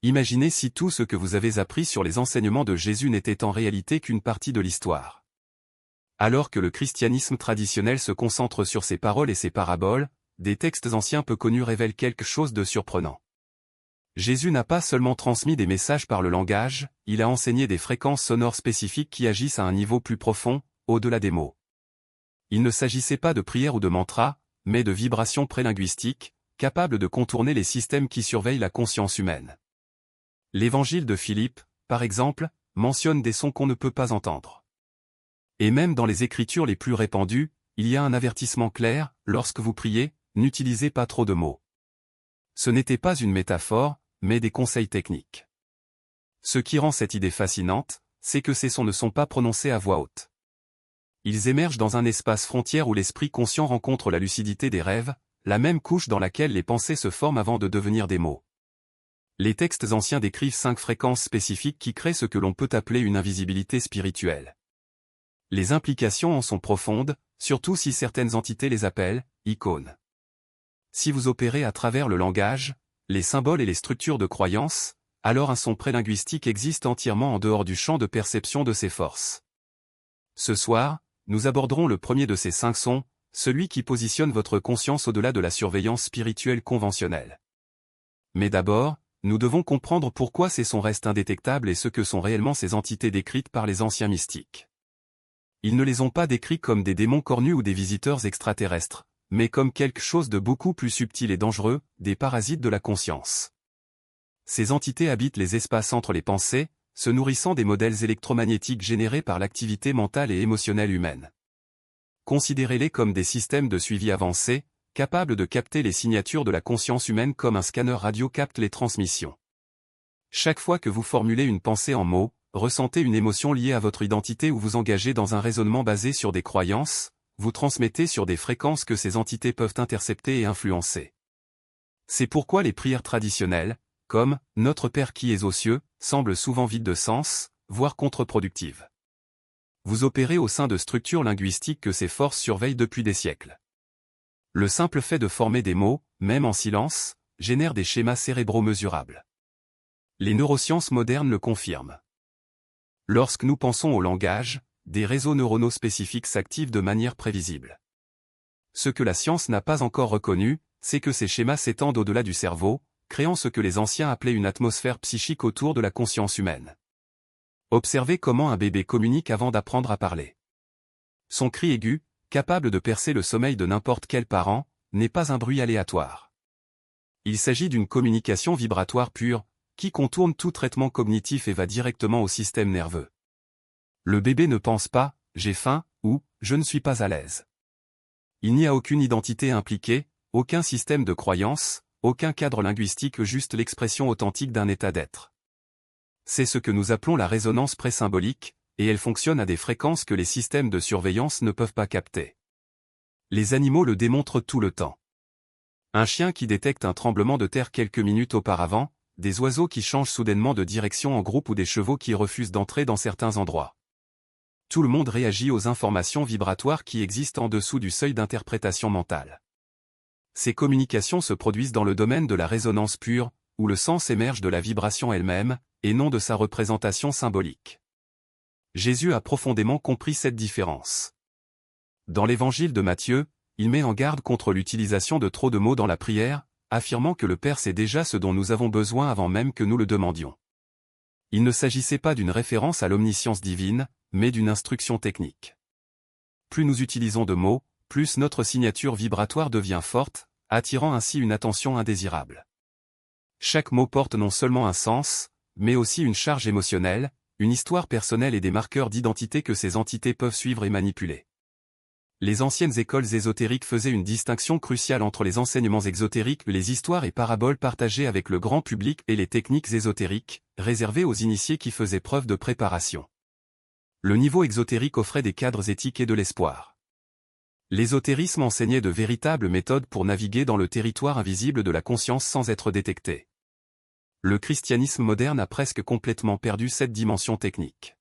Imaginez si tout ce que vous avez appris sur les enseignements de Jésus n'était en réalité qu'une partie de l'histoire. Alors que le christianisme traditionnel se concentre sur ses paroles et ses paraboles, des textes anciens peu connus révèlent quelque chose de surprenant. Jésus n'a pas seulement transmis des messages par le langage, il a enseigné des fréquences sonores spécifiques qui agissent à un niveau plus profond, au-delà des mots. Il ne s'agissait pas de prières ou de mantras, mais de vibrations prélinguistiques, capables de contourner les systèmes qui surveillent la conscience humaine. L'évangile de Philippe, par exemple, mentionne des sons qu'on ne peut pas entendre. Et même dans les écritures les plus répandues, il y a un avertissement clair, lorsque vous priez, n'utilisez pas trop de mots. Ce n'était pas une métaphore, mais des conseils techniques. Ce qui rend cette idée fascinante, c'est que ces sons ne sont pas prononcés à voix haute. Ils émergent dans un espace frontière où l'esprit conscient rencontre la lucidité des rêves, la même couche dans laquelle les pensées se forment avant de devenir des mots. Les textes anciens décrivent 5 fréquences spécifiques qui créent ce que l'on peut appeler une invisibilité spirituelle. Les implications en sont profondes, surtout si certaines entités les appellent « icônes ». Si vous opérez à travers le langage, les symboles et les structures de croyance, alors un son prélinguistique existe entièrement en dehors du champ de perception de ces forces. Ce soir, nous aborderons le premier de ces 5 sons, celui qui positionne votre conscience au-delà de la surveillance spirituelle conventionnelle. Mais d'abord, nous devons comprendre pourquoi ces sons restent indétectables et ce que sont réellement ces entités décrites par les anciens mystiques. Ils ne les ont pas décrits comme des démons cornus ou des visiteurs extraterrestres, mais comme quelque chose de beaucoup plus subtil et dangereux, des parasites de la conscience. Ces entités habitent les espaces entre les pensées, se nourrissant des modèles électromagnétiques générés par l'activité mentale et émotionnelle humaine. Considérez-les comme des systèmes de suivi avancés, capables de capter les signatures de la conscience humaine comme un scanner radio capte les transmissions. Chaque fois que vous formulez une pensée en mots, ressentez une émotion liée à votre identité ou vous engagez dans un raisonnement basé sur des croyances, vous transmettez sur des fréquences que ces entités peuvent intercepter et influencer. C'est pourquoi les prières traditionnelles, comme « Notre Père qui es aux cieux », semblent souvent vides de sens, voire contre-productives. Vous opérez au sein de structures linguistiques que ces forces surveillent depuis des siècles. Le simple fait de former des mots, même en silence, génère des schémas cérébraux mesurables. Les neurosciences modernes le confirment. Lorsque nous pensons au langage, des réseaux neuronaux spécifiques s'activent de manière prévisible. Ce que la science n'a pas encore reconnu, c'est que ces schémas s'étendent au-delà du cerveau, créant ce que les anciens appelaient une atmosphère psychique autour de la conscience humaine. Observez comment un bébé communique avant d'apprendre à parler. Son cri aigu, capable de percer le sommeil de n'importe quel parent, n'est pas un bruit aléatoire. Il s'agit d'une communication vibratoire pure, qui contourne tout traitement cognitif et va directement au système nerveux. Le bébé ne pense pas « j'ai faim » ou « je ne suis pas à l'aise ». Il n'y a aucune identité impliquée, aucun système de croyance, aucun cadre linguistique, juste l'expression authentique d'un état d'être. C'est ce que nous appelons la résonance présymbolique, et elle fonctionne à des fréquences que les systèmes de surveillance ne peuvent pas capter. Les animaux le démontrent tout le temps. Un chien qui détecte un tremblement de terre quelques minutes auparavant, des oiseaux qui changent soudainement de direction en groupe ou des chevaux qui refusent d'entrer dans certains endroits. Tout le monde réagit aux informations vibratoires qui existent en dessous du seuil d'interprétation mentale. Ces communications se produisent dans le domaine de la résonance pure, où le sens émerge de la vibration elle-même, et non de sa représentation symbolique. Jésus a profondément compris cette différence. Dans l'évangile de Matthieu, il met en garde contre l'utilisation de trop de mots dans la prière, affirmant que le Père sait déjà ce dont nous avons besoin avant même que nous le demandions. Il ne s'agissait pas d'une référence à l'omniscience divine, mais d'une instruction technique. Plus nous utilisons de mots, plus notre signature vibratoire devient forte, attirant ainsi une attention indésirable. Chaque mot porte non seulement un sens, mais aussi une charge émotionnelle, une histoire personnelle et des marqueurs d'identité que ces entités peuvent suivre et manipuler. Les anciennes écoles ésotériques faisaient une distinction cruciale entre les enseignements exotériques, les histoires et paraboles partagées avec le grand public et les techniques ésotériques, réservées aux initiés qui faisaient preuve de préparation. Le niveau exotérique offrait des cadres éthiques et de l'espoir. L'ésotérisme enseignait de véritables méthodes pour naviguer dans le territoire invisible de la conscience sans être détecté. Le christianisme moderne a presque complètement perdu cette dimension technique.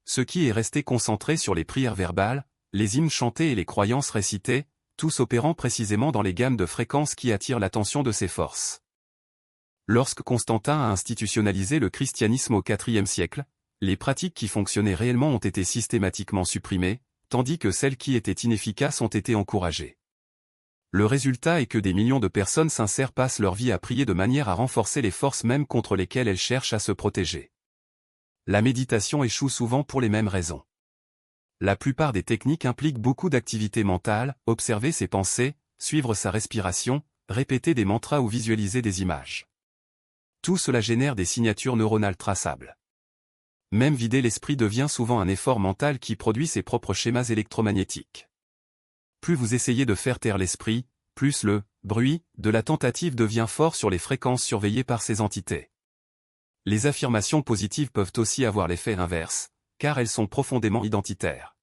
Ce qui est resté concentré sur les prières verbales, les hymnes chantés et les croyances récitées, tous opérant précisément dans les gammes de fréquences qui attirent l'attention de ces forces. Lorsque Constantin a institutionnalisé le christianisme au IVe siècle, les pratiques qui fonctionnaient réellement ont été systématiquement supprimées, tandis que celles qui étaient inefficaces ont été encouragées. Le résultat est que des millions de personnes sincères passent leur vie à prier de manière à renforcer les forces mêmes contre lesquelles elles cherchent à se protéger. La méditation échoue souvent pour les mêmes raisons. La plupart des techniques impliquent beaucoup d'activité mentale, observer ses pensées, suivre sa respiration, répéter des mantras ou visualiser des images. Tout cela génère des signatures neuronales traçables. Même vider l'esprit devient souvent un effort mental qui produit ses propres schémas électromagnétiques. Plus vous essayez de faire taire l'esprit, plus le bruit de la tentative devient fort sur les fréquences surveillées par ces entités. Les affirmations positives peuvent aussi avoir l'effet inverse, car elles sont profondément identitaires.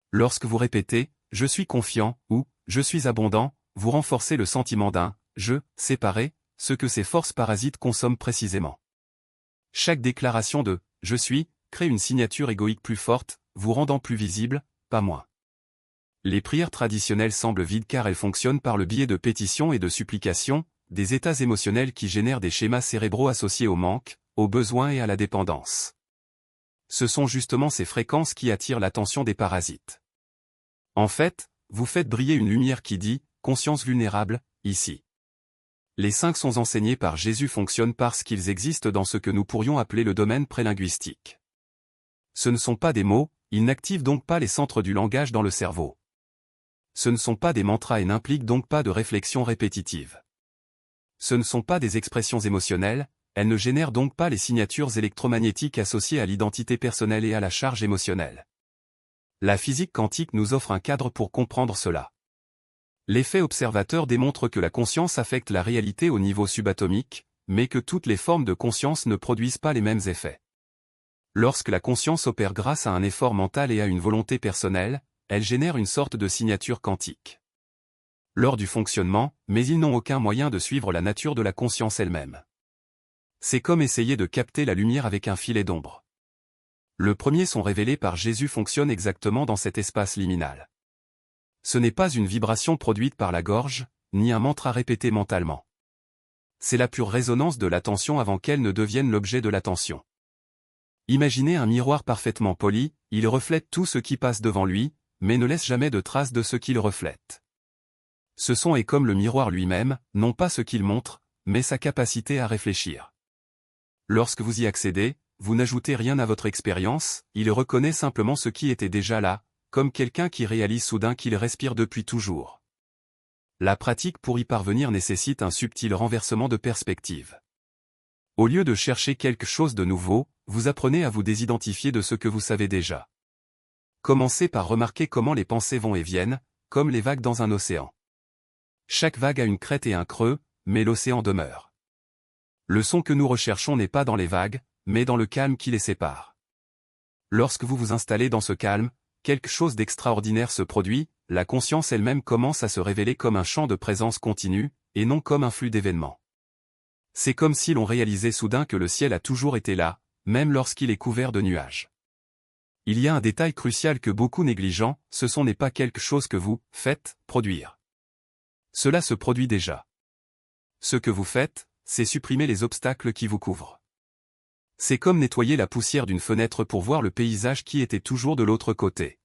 Lorsque vous répétez « je suis confiant » ou « je suis abondant », vous renforcez le sentiment d'un « je » séparé, ce que ces forces parasites consomment précisément. Chaque déclaration de « je suis » crée une signature égoïque plus forte, vous rendant plus visible, pas moins. Les prières traditionnelles semblent vides car elles fonctionnent par le biais de pétitions et de supplications, des états émotionnels qui génèrent des schémas cérébraux associés au manque, au besoin et à la dépendance. Ce sont justement ces fréquences qui attirent l'attention des parasites. En fait, vous faites briller une lumière qui dit « conscience vulnérable » ici. Les 5 sons enseignés par Jésus fonctionnent parce qu'ils existent dans ce que nous pourrions appeler le domaine prélinguistique. Ce ne sont pas des mots, ils n'activent donc pas les centres du langage dans le cerveau. Ce ne sont pas des mantras et n'impliquent donc pas de réflexion répétitive. Ce ne sont pas des expressions émotionnelles, elles ne génèrent donc pas les signatures électromagnétiques associées à l'identité personnelle et à la charge émotionnelle. La physique quantique nous offre un cadre pour comprendre cela. L'effet observateur démontre que la conscience affecte la réalité au niveau subatomique, mais que toutes les formes de conscience ne produisent pas les mêmes effets. Lorsque la conscience opère grâce à un effort mental et à une volonté personnelle, elle génère une sorte de signature quantique. Lors du fonctionnement, mais ils n'ont aucun moyen de suivre la nature de la conscience elle-même. C'est comme essayer de capter la lumière avec un filet d'ombre. Le premier son révélé par Jésus fonctionne exactement dans cet espace liminal. Ce n'est pas une vibration produite par la gorge, ni un mantra répété mentalement. C'est la pure résonance de l'attention avant qu'elle ne devienne l'objet de l'attention. Imaginez un miroir parfaitement poli, il reflète tout ce qui passe devant lui, mais ne laisse jamais de traces de ce qu'il reflète. Ce son est comme le miroir lui-même, non pas ce qu'il montre, mais sa capacité à réfléchir. Lorsque vous y accédez, vous n'ajoutez rien à votre expérience, il reconnaît simplement ce qui était déjà là, comme quelqu'un qui réalise soudain qu'il respire depuis toujours. La pratique pour y parvenir nécessite un subtil renversement de perspective. Au lieu de chercher quelque chose de nouveau, vous apprenez à vous désidentifier de ce que vous savez déjà. Commencez par remarquer comment les pensées vont et viennent, comme les vagues dans un océan. Chaque vague a une crête et un creux, mais l'océan demeure. Le son que nous recherchons n'est pas dans les vagues, mais dans le calme qui les sépare. Lorsque vous vous installez dans ce calme, quelque chose d'extraordinaire se produit, la conscience elle-même commence à se révéler comme un champ de présence continue, et non comme un flux d'événements. C'est comme si l'on réalisait soudain que le ciel a toujours été là, même lorsqu'il est couvert de nuages. Il y a un détail crucial que beaucoup négligent, ce son n'est pas quelque chose que vous faites produire. Cela se produit déjà. Ce que vous faites, c'est supprimer les obstacles qui vous couvrent. C'est comme nettoyer la poussière d'une fenêtre pour voir le paysage qui était toujours de l'autre côté.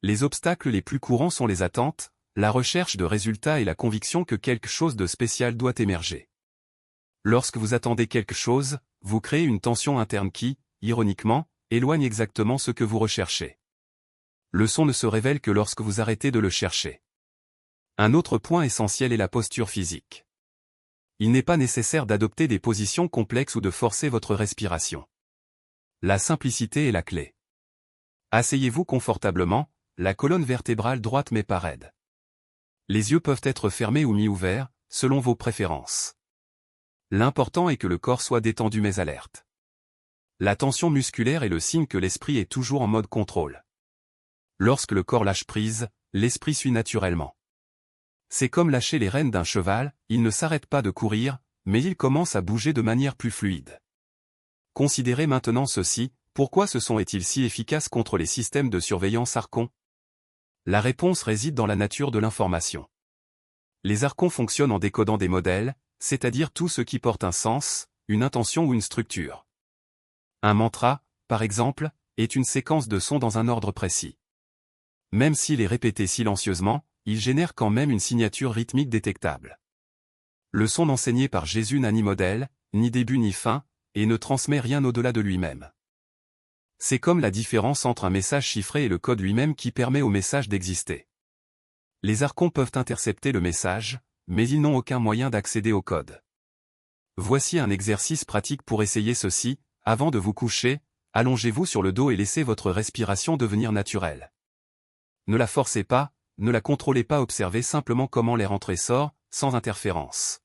Les obstacles les plus courants sont les attentes, la recherche de résultats et la conviction que quelque chose de spécial doit émerger. Lorsque vous attendez quelque chose, vous créez une tension interne qui, ironiquement, éloigne exactement ce que vous recherchez. Le son ne se révèle que lorsque vous arrêtez de le chercher. Un autre point essentiel est la posture physique. Il n'est pas nécessaire d'adopter des positions complexes ou de forcer votre respiration. La simplicité est la clé. Asseyez-vous confortablement, la colonne vertébrale droite mais pas raide. Les yeux peuvent être fermés ou mi-ouverts, selon vos préférences. L'important est que le corps soit détendu mais alerte. La tension musculaire est le signe que l'esprit est toujours en mode contrôle. Lorsque le corps lâche prise, l'esprit suit naturellement. C'est comme lâcher les rênes d'un cheval, il ne s'arrête pas de courir, mais il commence à bouger de manière plus fluide. Considérez maintenant ceci, pourquoi ce son est-il si efficace contre les systèmes de surveillance archons? La réponse réside dans la nature de l'information. Les archons fonctionnent en décodant des modèles, c'est-à-dire tout ce qui porte un sens, une intention ou une structure. Un mantra, par exemple, est une séquence de sons dans un ordre précis. Même s'il est répété silencieusement, il génère quand même une signature rythmique détectable. Le son enseigné par Jésus n'a ni modèle, ni début ni fin, et ne transmet rien au-delà de lui-même. C'est comme la différence entre un message chiffré et le code lui-même qui permet au message d'exister. Les archons peuvent intercepter le message, mais ils n'ont aucun moyen d'accéder au code. Voici un exercice pratique pour essayer ceci. Avant de vous coucher, allongez-vous sur le dos et laissez votre respiration devenir naturelle. Ne la forcez pas, ne la contrôlez pas, observez simplement comment l'air entre et sort, sans interférence.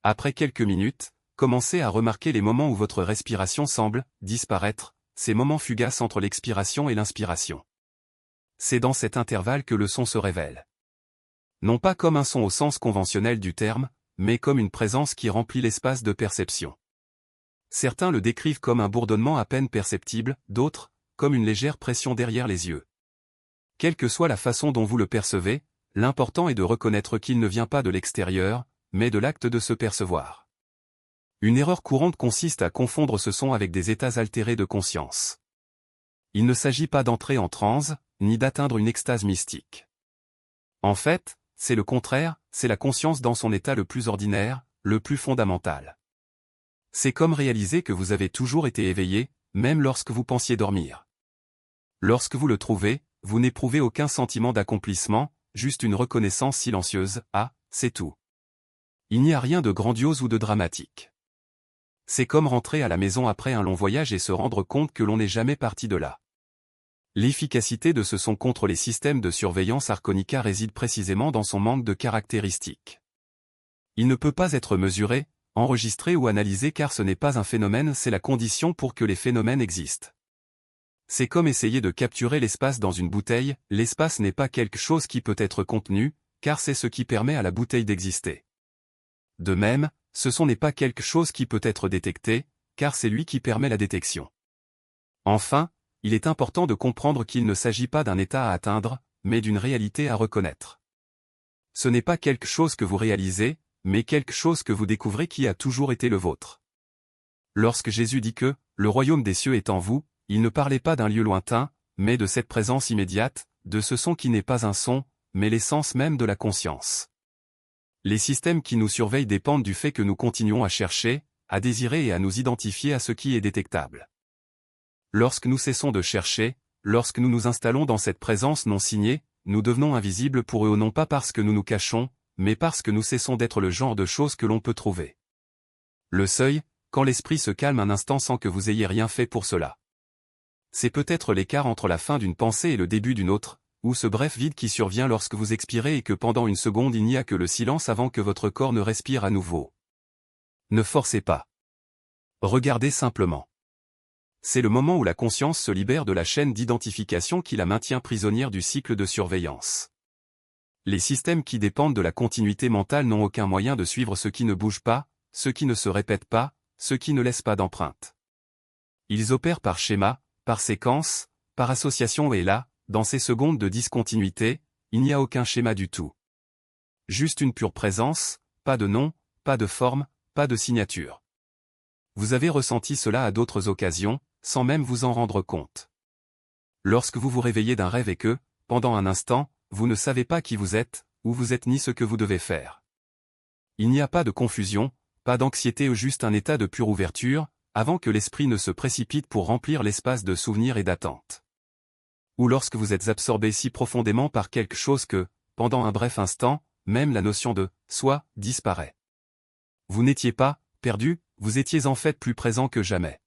Après quelques minutes, commencez à remarquer les moments où votre respiration semble disparaître, ces moments fugaces entre l'expiration et l'inspiration. C'est dans cet intervalle que le son se révèle. Non pas comme un son au sens conventionnel du terme, mais comme une présence qui remplit l'espace de perception. Certains le décrivent comme un bourdonnement à peine perceptible, d'autres, comme une légère pression derrière les yeux. Quelle que soit la façon dont vous le percevez, l'important est de reconnaître qu'il ne vient pas de l'extérieur, mais de l'acte de se percevoir. Une erreur courante consiste à confondre ce son avec des états altérés de conscience. Il ne s'agit pas d'entrer en transe, ni d'atteindre une extase mystique. En fait, c'est le contraire, c'est la conscience dans son état le plus ordinaire, le plus fondamental. C'est comme réaliser que vous avez toujours été éveillé, même lorsque vous pensiez dormir. Lorsque vous le trouvez, vous n'éprouvez aucun sentiment d'accomplissement, juste une reconnaissance silencieuse, c'est tout. Il n'y a rien de grandiose ou de dramatique. C'est comme rentrer à la maison après un long voyage et se rendre compte que l'on n'est jamais parti de là. L'efficacité de ce son contre les systèmes de surveillance arconica réside précisément dans son manque de caractéristiques. Il ne peut pas être mesuré, enregistré ou analysé car ce n'est pas un phénomène, c'est la condition pour que les phénomènes existent. C'est comme essayer de capturer l'espace dans une bouteille, l'espace n'est pas quelque chose qui peut être contenu, car c'est ce qui permet à la bouteille d'exister. De même, ce son n'est pas quelque chose qui peut être détecté, car c'est lui qui permet la détection. Enfin, il est important de comprendre qu'il ne s'agit pas d'un état à atteindre, mais d'une réalité à reconnaître. Ce n'est pas quelque chose que vous réalisez, mais quelque chose que vous découvrez qui a toujours été le vôtre. Lorsque Jésus dit que « le royaume des cieux est en vous », il ne parlait pas d'un lieu lointain, mais de cette présence immédiate, de ce son qui n'est pas un son, mais l'essence même de la conscience. Les systèmes qui nous surveillent dépendent du fait que nous continuons à chercher, à désirer et à nous identifier à ce qui est détectable. Lorsque nous cessons de chercher, lorsque nous nous installons dans cette présence non signée, nous devenons invisibles pour eux non pas parce que nous nous cachons, mais parce que nous cessons d'être le genre de choses que l'on peut trouver. Le seuil, quand l'esprit se calme un instant sans que vous ayez rien fait pour cela. C'est peut-être l'écart entre la fin d'une pensée et le début d'une autre, ou ce bref vide qui survient lorsque vous expirez et que pendant une seconde il n'y a que le silence avant que votre corps ne respire à nouveau. Ne forcez pas. Regardez simplement. C'est le moment où la conscience se libère de la chaîne d'identification qui la maintient prisonnière du cycle de surveillance. Les systèmes qui dépendent de la continuité mentale n'ont aucun moyen de suivre ce qui ne bouge pas, ce qui ne se répète pas, ce qui ne laisse pas d'empreinte. Ils opèrent par schéma, par séquence, par association et là, dans ces secondes de discontinuité, il n'y a aucun schéma du tout. Juste une pure présence, pas de nom, pas de forme, pas de signature. Vous avez ressenti cela à d'autres occasions, sans même vous en rendre compte. Lorsque vous vous réveillez d'un rêve et que, pendant un instant, vous ne savez pas qui vous êtes, où vous êtes ni ce que vous devez faire. Il n'y a pas de confusion, pas d'anxiété ou juste un état de pure ouverture, avant que l'esprit ne se précipite pour remplir l'espace de souvenirs et d'attente. Ou lorsque vous êtes absorbé si profondément par quelque chose que, pendant un bref instant, même la notion de « soi » disparaît. Vous n'étiez pas perdu, vous étiez en fait plus présent que jamais.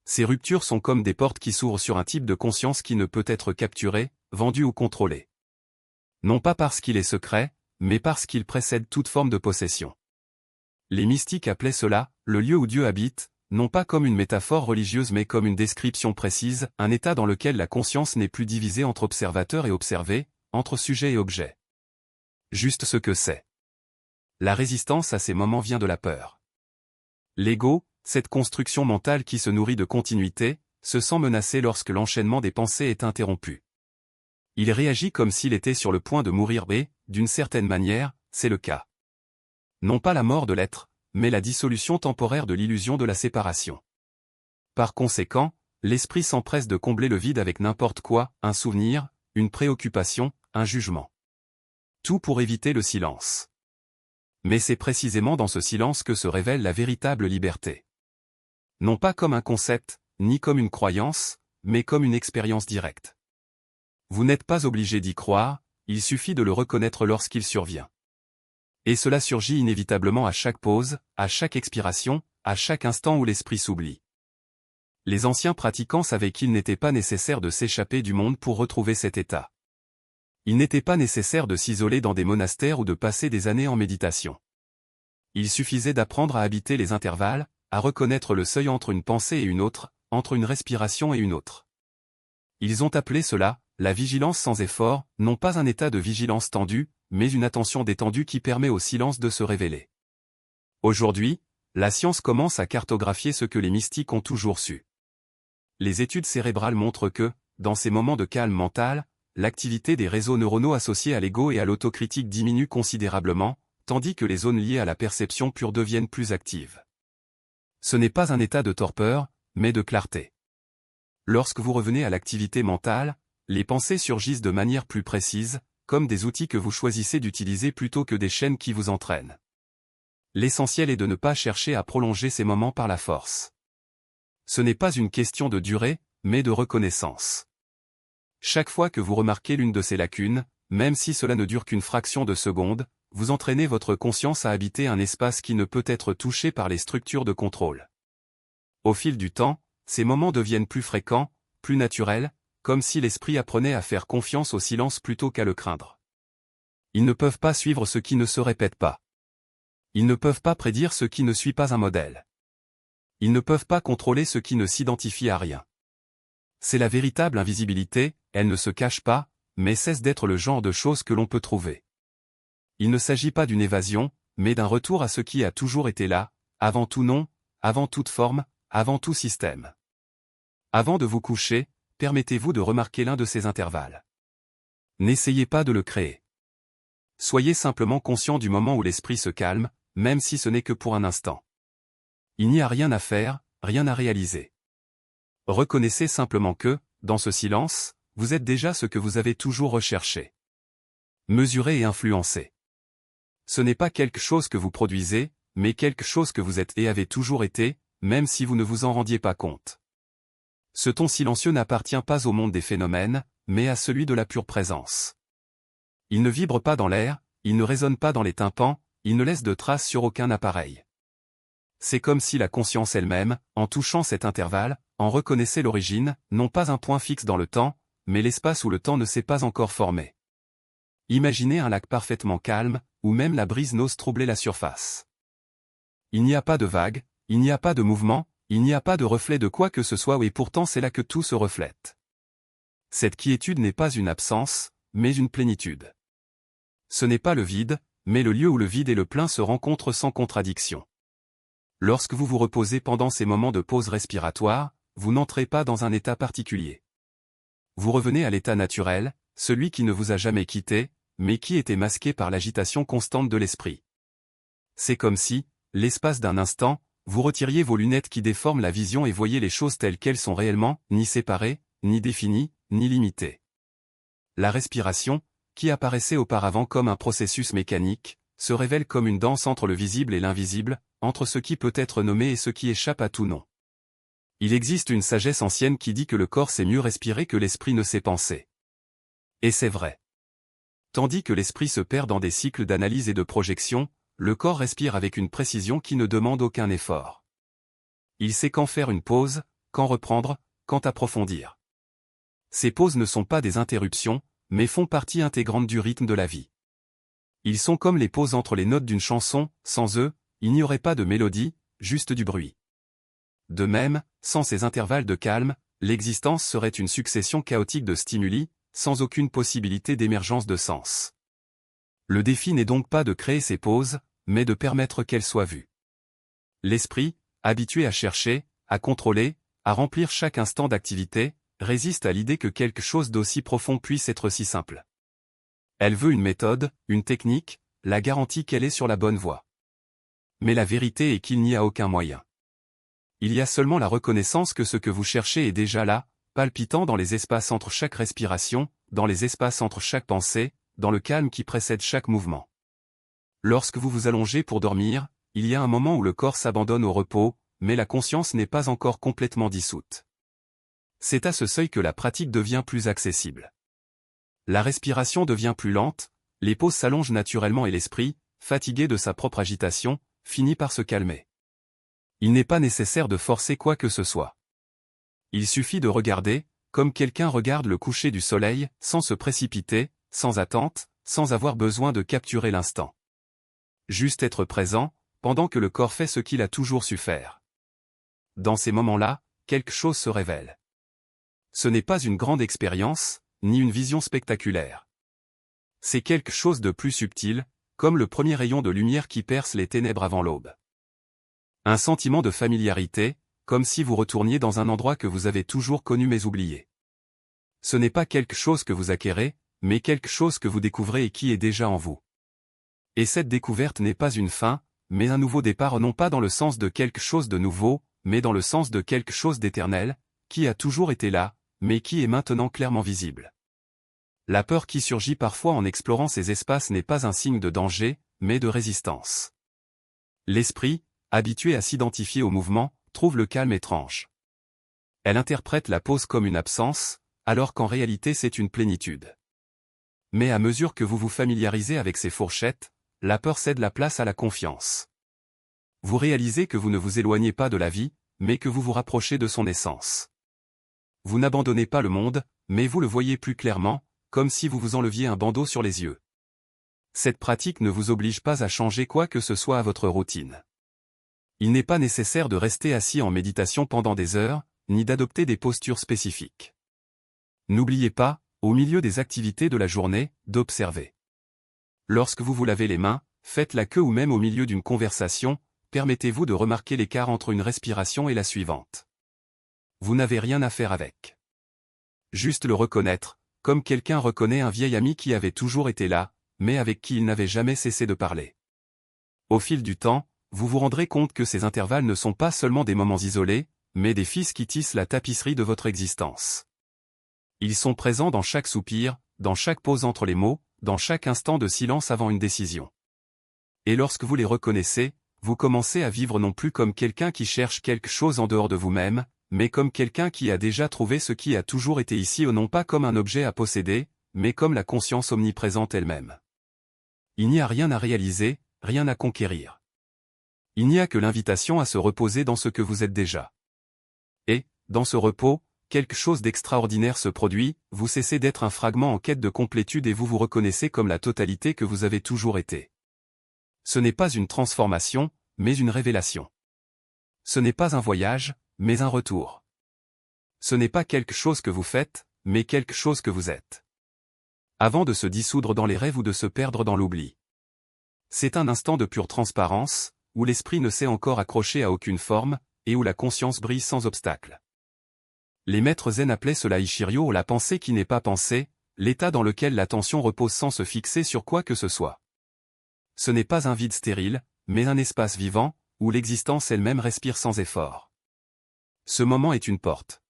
Ces ruptures sont comme des portes qui s'ouvrent sur un type de conscience qui ne peut être capturé, vendu ou contrôlé. Non pas parce qu'il est secret, mais parce qu'il précède toute forme de possession. Les mystiques appelaient cela « le lieu où Dieu habite », non pas comme une métaphore religieuse mais comme une description précise, un état dans lequel la conscience n'est plus divisée entre observateur et observé, entre sujet et objet. Juste ce que c'est. La résistance à ces moments vient de la peur. L'ego, cette construction mentale qui se nourrit de continuité, se sent menacé lorsque l'enchaînement des pensées est interrompu. Il réagit comme s'il était sur le point de mourir et, d'une certaine manière, c'est le cas. Non pas la mort de l'être, mais la dissolution temporaire de l'illusion de la séparation. Par conséquent, l'esprit s'empresse de combler le vide avec n'importe quoi, un souvenir, une préoccupation, un jugement. Tout pour éviter le silence. Mais c'est précisément dans ce silence que se révèle la véritable liberté. Non pas comme un concept, ni comme une croyance, mais comme une expérience directe. Vous n'êtes pas obligé d'y croire, il suffit de le reconnaître lorsqu'il survient. Et cela surgit inévitablement à chaque pause, à chaque expiration, à chaque instant où l'esprit s'oublie. Les anciens pratiquants savaient qu'il n'était pas nécessaire de s'échapper du monde pour retrouver cet état. Il n'était pas nécessaire de s'isoler dans des monastères ou de passer des années en méditation. Il suffisait d'apprendre à habiter les intervalles, à reconnaître le seuil entre une pensée et une autre, entre une respiration et une autre. Ils ont appelé cela la vigilance sans effort, non pas un état de vigilance tendue, mais une attention détendue qui permet au silence de se révéler. Aujourd'hui, la science commence à cartographier ce que les mystiques ont toujours su. Les études cérébrales montrent que, dans ces moments de calme mental, l'activité des réseaux neuronaux associés à l'ego et à l'autocritique diminue considérablement, tandis que les zones liées à la perception pure deviennent plus actives. Ce n'est pas un état de torpeur, mais de clarté. Lorsque vous revenez à l'activité mentale, les pensées surgissent de manière plus précise, comme des outils que vous choisissez d'utiliser plutôt que des chaînes qui vous entraînent. L'essentiel est de ne pas chercher à prolonger ces moments par la force. Ce n'est pas une question de durée, mais de reconnaissance. Chaque fois que vous remarquez l'une de ces lacunes, même si cela ne dure qu'une fraction de seconde, vous entraînez votre conscience à habiter un espace qui ne peut être touché par les structures de contrôle. Au fil du temps, ces moments deviennent plus fréquents, plus naturels, comme si l'esprit apprenait à faire confiance au silence plutôt qu'à le craindre. Ils ne peuvent pas suivre ce qui ne se répète pas. Ils ne peuvent pas prédire ce qui ne suit pas un modèle. Ils ne peuvent pas contrôler ce qui ne s'identifie à rien. C'est la véritable invisibilité, elle ne se cache pas, mais cesse d'être le genre de choses que l'on peut trouver. Il ne s'agit pas d'une évasion, mais d'un retour à ce qui a toujours été là, avant tout nom, avant toute forme, avant tout système. Avant de vous coucher, permettez-vous de remarquer l'un de ces intervalles. N'essayez pas de le créer. Soyez simplement conscient du moment où l'esprit se calme, même si ce n'est que pour un instant. Il n'y a rien à faire, rien à réaliser. Reconnaissez simplement que, dans ce silence, vous êtes déjà ce que vous avez toujours recherché. Mesurez et influencez. Ce n'est pas quelque chose que vous produisez, mais quelque chose que vous êtes et avez toujours été, même si vous ne vous en rendiez pas compte. Ce ton silencieux n'appartient pas au monde des phénomènes, mais à celui de la pure présence. Il ne vibre pas dans l'air, il ne résonne pas dans les tympans, il ne laisse de traces sur aucun appareil. C'est comme si la conscience elle-même, en touchant cet intervalle, en reconnaissait l'origine, non pas un point fixe dans le temps, mais l'espace où le temps ne s'est pas encore formé. Imaginez un lac parfaitement calme, où même la brise n'ose troubler la surface. Il n'y a pas de vagues, il n'y a pas de mouvement, il n'y a pas de reflet de quoi que ce soit et pourtant c'est là que tout se reflète. Cette quiétude n'est pas une absence, mais une plénitude. Ce n'est pas le vide, mais le lieu où le vide et le plein se rencontrent sans contradiction. Lorsque vous vous reposez pendant ces moments de pause respiratoire, vous n'entrez pas dans un état particulier. Vous revenez à l'état naturel, celui qui ne vous a jamais quitté, mais qui était masqué par l'agitation constante de l'esprit. C'est comme si, l'espace d'un instant, vous retiriez vos lunettes qui déforment la vision et voyez les choses telles qu'elles sont réellement, ni séparées, ni définies, ni limitées. La respiration, qui apparaissait auparavant comme un processus mécanique, se révèle comme une danse entre le visible et l'invisible, entre ce qui peut être nommé et ce qui échappe à tout nom. Il existe une sagesse ancienne qui dit que le corps sait mieux respirer que l'esprit ne sait penser. Et c'est vrai. Tandis que l'esprit se perd dans des cycles d'analyse et de projection, le corps respire avec une précision qui ne demande aucun effort. Il sait quand faire une pause, quand reprendre, quand approfondir. Ces pauses ne sont pas des interruptions, mais font partie intégrante du rythme de la vie. Ils sont comme les pauses entre les notes d'une chanson, sans eux, il n'y aurait pas de mélodie, juste du bruit. De même, sans ces intervalles de calme, l'existence serait une succession chaotique de stimuli, sans aucune possibilité d'émergence de sens. Le défi n'est donc pas de créer ces pauses, mais de permettre qu'elles soient vues. L'esprit, habitué à chercher, à contrôler, à remplir chaque instant d'activité, résiste à l'idée que quelque chose d'aussi profond puisse être si simple. Elle veut une méthode, une technique, la garantie qu'elle est sur la bonne voie. Mais la vérité est qu'il n'y a aucun moyen. Il y a seulement la reconnaissance que ce que vous cherchez est déjà là, palpitant dans les espaces entre chaque respiration, dans les espaces entre chaque pensée, dans le calme qui précède chaque mouvement. Lorsque vous vous allongez pour dormir, il y a un moment où le corps s'abandonne au repos, mais la conscience n'est pas encore complètement dissoute. C'est à ce seuil que la pratique devient plus accessible. La respiration devient plus lente, les pauses s'allongent naturellement et l'esprit, fatigué de sa propre agitation, finit par se calmer. Il n'est pas nécessaire de forcer quoi que ce soit. Il suffit de regarder, comme quelqu'un regarde le coucher du soleil, sans se précipiter, sans attente, sans avoir besoin de capturer l'instant. Juste être présent, pendant que le corps fait ce qu'il a toujours su faire. Dans ces moments-là, quelque chose se révèle. Ce n'est pas une grande expérience, ni une vision spectaculaire. C'est quelque chose de plus subtil, comme le premier rayon de lumière qui perce les ténèbres avant l'aube. Un sentiment de familiarité, comme si vous retourniez dans un endroit que vous avez toujours connu mais oublié. Ce n'est pas quelque chose que vous acquérez, mais quelque chose que vous découvrez et qui est déjà en vous. Et cette découverte n'est pas une fin, mais un nouveau départ, non pas dans le sens de quelque chose de nouveau, mais dans le sens de quelque chose d'éternel, qui a toujours été là, mais qui est maintenant clairement visible. La peur qui surgit parfois en explorant ces espaces n'est pas un signe de danger, mais de résistance. L'esprit, habitué à s'identifier au mouvement, trouve le calme étrange. Elle interprète la pause comme une absence, alors qu'en réalité c'est une plénitude. Mais à mesure que vous vous familiarisez avec ces fourchettes, la peur cède la place à la confiance. Vous réalisez que vous ne vous éloignez pas de la vie, mais que vous vous rapprochez de son essence. Vous n'abandonnez pas le monde, mais vous le voyez plus clairement, comme si vous vous enleviez un bandeau sur les yeux. Cette pratique ne vous oblige pas à changer quoi que ce soit à votre routine. Il n'est pas nécessaire de rester assis en méditation pendant des heures, ni d'adopter des postures spécifiques. N'oubliez pas, au milieu des activités de la journée, d'observer. Lorsque vous vous lavez les mains, faites la queue ou même au milieu d'une conversation, permettez-vous de remarquer l'écart entre une respiration et la suivante. Vous n'avez rien à faire avec. Juste le reconnaître, comme quelqu'un reconnaît un vieil ami qui avait toujours été là, mais avec qui il n'avait jamais cessé de parler. Au fil du temps, vous vous rendrez compte que ces intervalles ne sont pas seulement des moments isolés, mais des fils qui tissent la tapisserie de votre existence. Ils sont présents dans chaque soupir, dans chaque pause entre les mots, dans chaque instant de silence avant une décision. Et lorsque vous les reconnaissez, vous commencez à vivre non plus comme quelqu'un qui cherche quelque chose en dehors de vous-même, mais comme quelqu'un qui a déjà trouvé ce qui a toujours été ici, ou non pas comme un objet à posséder, mais comme la conscience omniprésente elle-même. Il n'y a rien à réaliser, rien à conquérir. Il n'y a que l'invitation à se reposer dans ce que vous êtes déjà. Et, dans ce repos, quelque chose d'extraordinaire se produit, vous cessez d'être un fragment en quête de complétude et vous vous reconnaissez comme la totalité que vous avez toujours été. Ce n'est pas une transformation, mais une révélation. Ce n'est pas un voyage, mais un retour. Ce n'est pas quelque chose que vous faites, mais quelque chose que vous êtes. Avant de se dissoudre dans les rêves ou de se perdre dans l'oubli. C'est un instant de pure transparence, où l'esprit ne s'est encore accroché à aucune forme, et où la conscience brille sans obstacle. Les maîtres zen appelaient cela Ishiryo, la pensée qui n'est pas pensée, l'état dans lequel l'attention repose sans se fixer sur quoi que ce soit. Ce n'est pas un vide stérile, mais un espace vivant, où l'existence elle-même respire sans effort. Ce moment est une porte.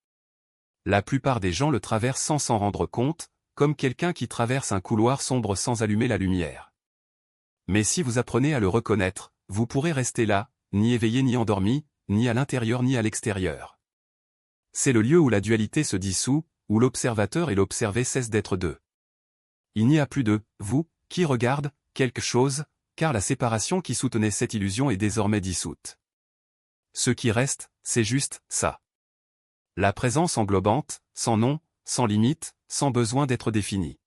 La plupart des gens le traversent sans s'en rendre compte, comme quelqu'un qui traverse un couloir sombre sans allumer la lumière. Mais si vous apprenez à le reconnaître, vous pourrez rester là, ni éveillé ni endormi, ni à l'intérieur ni à l'extérieur. C'est le lieu où la dualité se dissout, où l'observateur et l'observé cessent d'être deux. Il n'y a plus de « vous » qui regarde quelque chose, car la séparation qui soutenait cette illusion est désormais dissoute. Ce qui reste, c'est juste ça. La présence englobante, sans nom, sans limite, sans besoin d'être définie.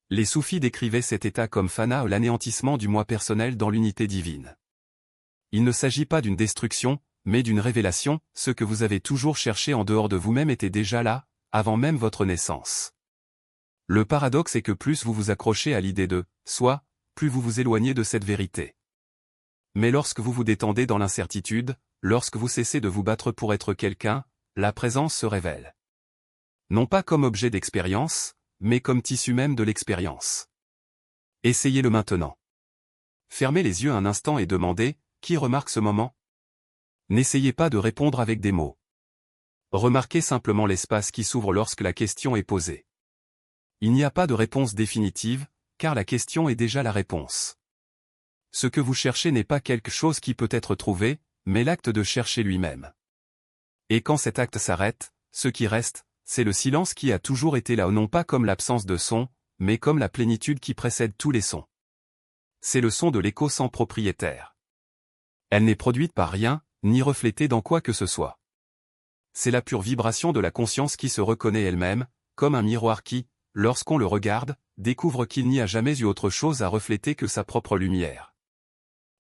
Les soufis décrivaient cet état comme fana, l'anéantissement du moi personnel dans l'unité divine. Il ne s'agit pas d'une destruction, mais d'une révélation, ce que vous avez toujours cherché en dehors de vous-même était déjà là, avant même votre naissance. Le paradoxe est que plus vous vous accrochez à l'idée de « soi », plus vous vous éloignez de cette vérité. Mais lorsque vous vous détendez dans l'incertitude, lorsque vous cessez de vous battre pour être quelqu'un, la présence se révèle. Non pas comme objet d'expérience, mais comme tissu même de l'expérience. Essayez-le maintenant. Fermez les yeux un instant et demandez, Qui remarque ce moment? N'essayez pas de répondre avec des mots. Remarquez simplement l'espace qui s'ouvre lorsque la question est posée. Il n'y a pas de réponse définitive, car la question est déjà la réponse. Ce que vous cherchez n'est pas quelque chose qui peut être trouvé, mais l'acte de chercher lui-même. Et quand cet acte s'arrête, ce qui reste, c'est le silence qui a toujours été là, non pas comme l'absence de son, mais comme la plénitude qui précède tous les sons. C'est le son de l'écho sans propriétaire. Elle n'est produite par rien, ni reflétée dans quoi que ce soit. C'est la pure vibration de la conscience qui se reconnaît elle-même, comme un miroir qui, lorsqu'on le regarde, découvre qu'il n'y a jamais eu autre chose à refléter que sa propre lumière.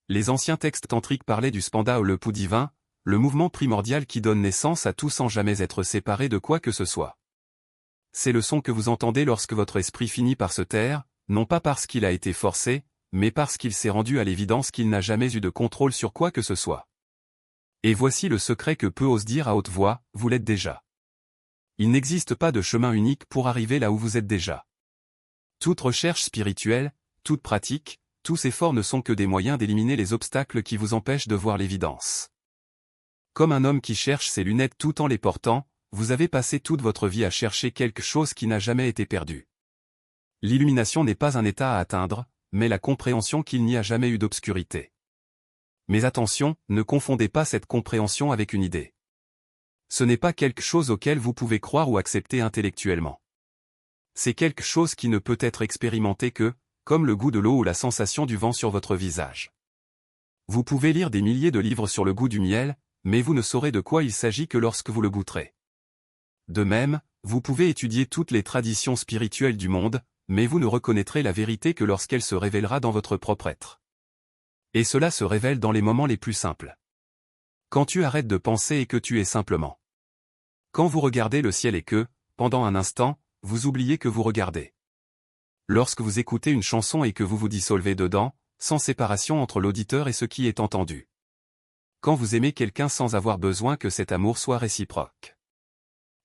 Les anciens textes tantriques parlaient du spanda ou le pouls divin, le mouvement primordial qui donne naissance à tout sans jamais être séparé de quoi que ce soit. C'est le son que vous entendez lorsque votre esprit finit par se taire, non pas parce qu'il a été forcé, mais parce qu'il s'est rendu à l'évidence qu'il n'a jamais eu de contrôle sur quoi que ce soit. Et voici le secret que peu osent dire à haute voix, vous l'êtes déjà. Il n'existe pas de chemin unique pour arriver là où vous êtes déjà. Toute recherche spirituelle, toute pratique, tous efforts ne sont que des moyens d'éliminer les obstacles qui vous empêchent de voir l'évidence. Comme un homme qui cherche ses lunettes tout en les portant, vous avez passé toute votre vie à chercher quelque chose qui n'a jamais été perdu. L'illumination n'est pas un état à atteindre, mais la compréhension qu'il n'y a jamais eu d'obscurité. Mais attention, ne confondez pas cette compréhension avec une idée. Ce n'est pas quelque chose auquel vous pouvez croire ou accepter intellectuellement. C'est quelque chose qui ne peut être expérimenté que, comme le goût de l'eau ou la sensation du vent sur votre visage. Vous pouvez lire des milliers de livres sur le goût du miel, mais vous ne saurez de quoi il s'agit que lorsque vous le goûterez. De même, vous pouvez étudier toutes les traditions spirituelles du monde, mais vous ne reconnaîtrez la vérité que lorsqu'elle se révélera dans votre propre être. Et cela se révèle dans les moments les plus simples. Quand tu arrêtes de penser et que tu es simplement. Quand vous regardez le ciel et que, pendant un instant, vous oubliez que vous regardez. Lorsque vous écoutez une chanson et que vous vous dissolvez dedans, sans séparation entre l'auditeur et ce qui est entendu. Quand vous aimez quelqu'un sans avoir besoin que cet amour soit réciproque.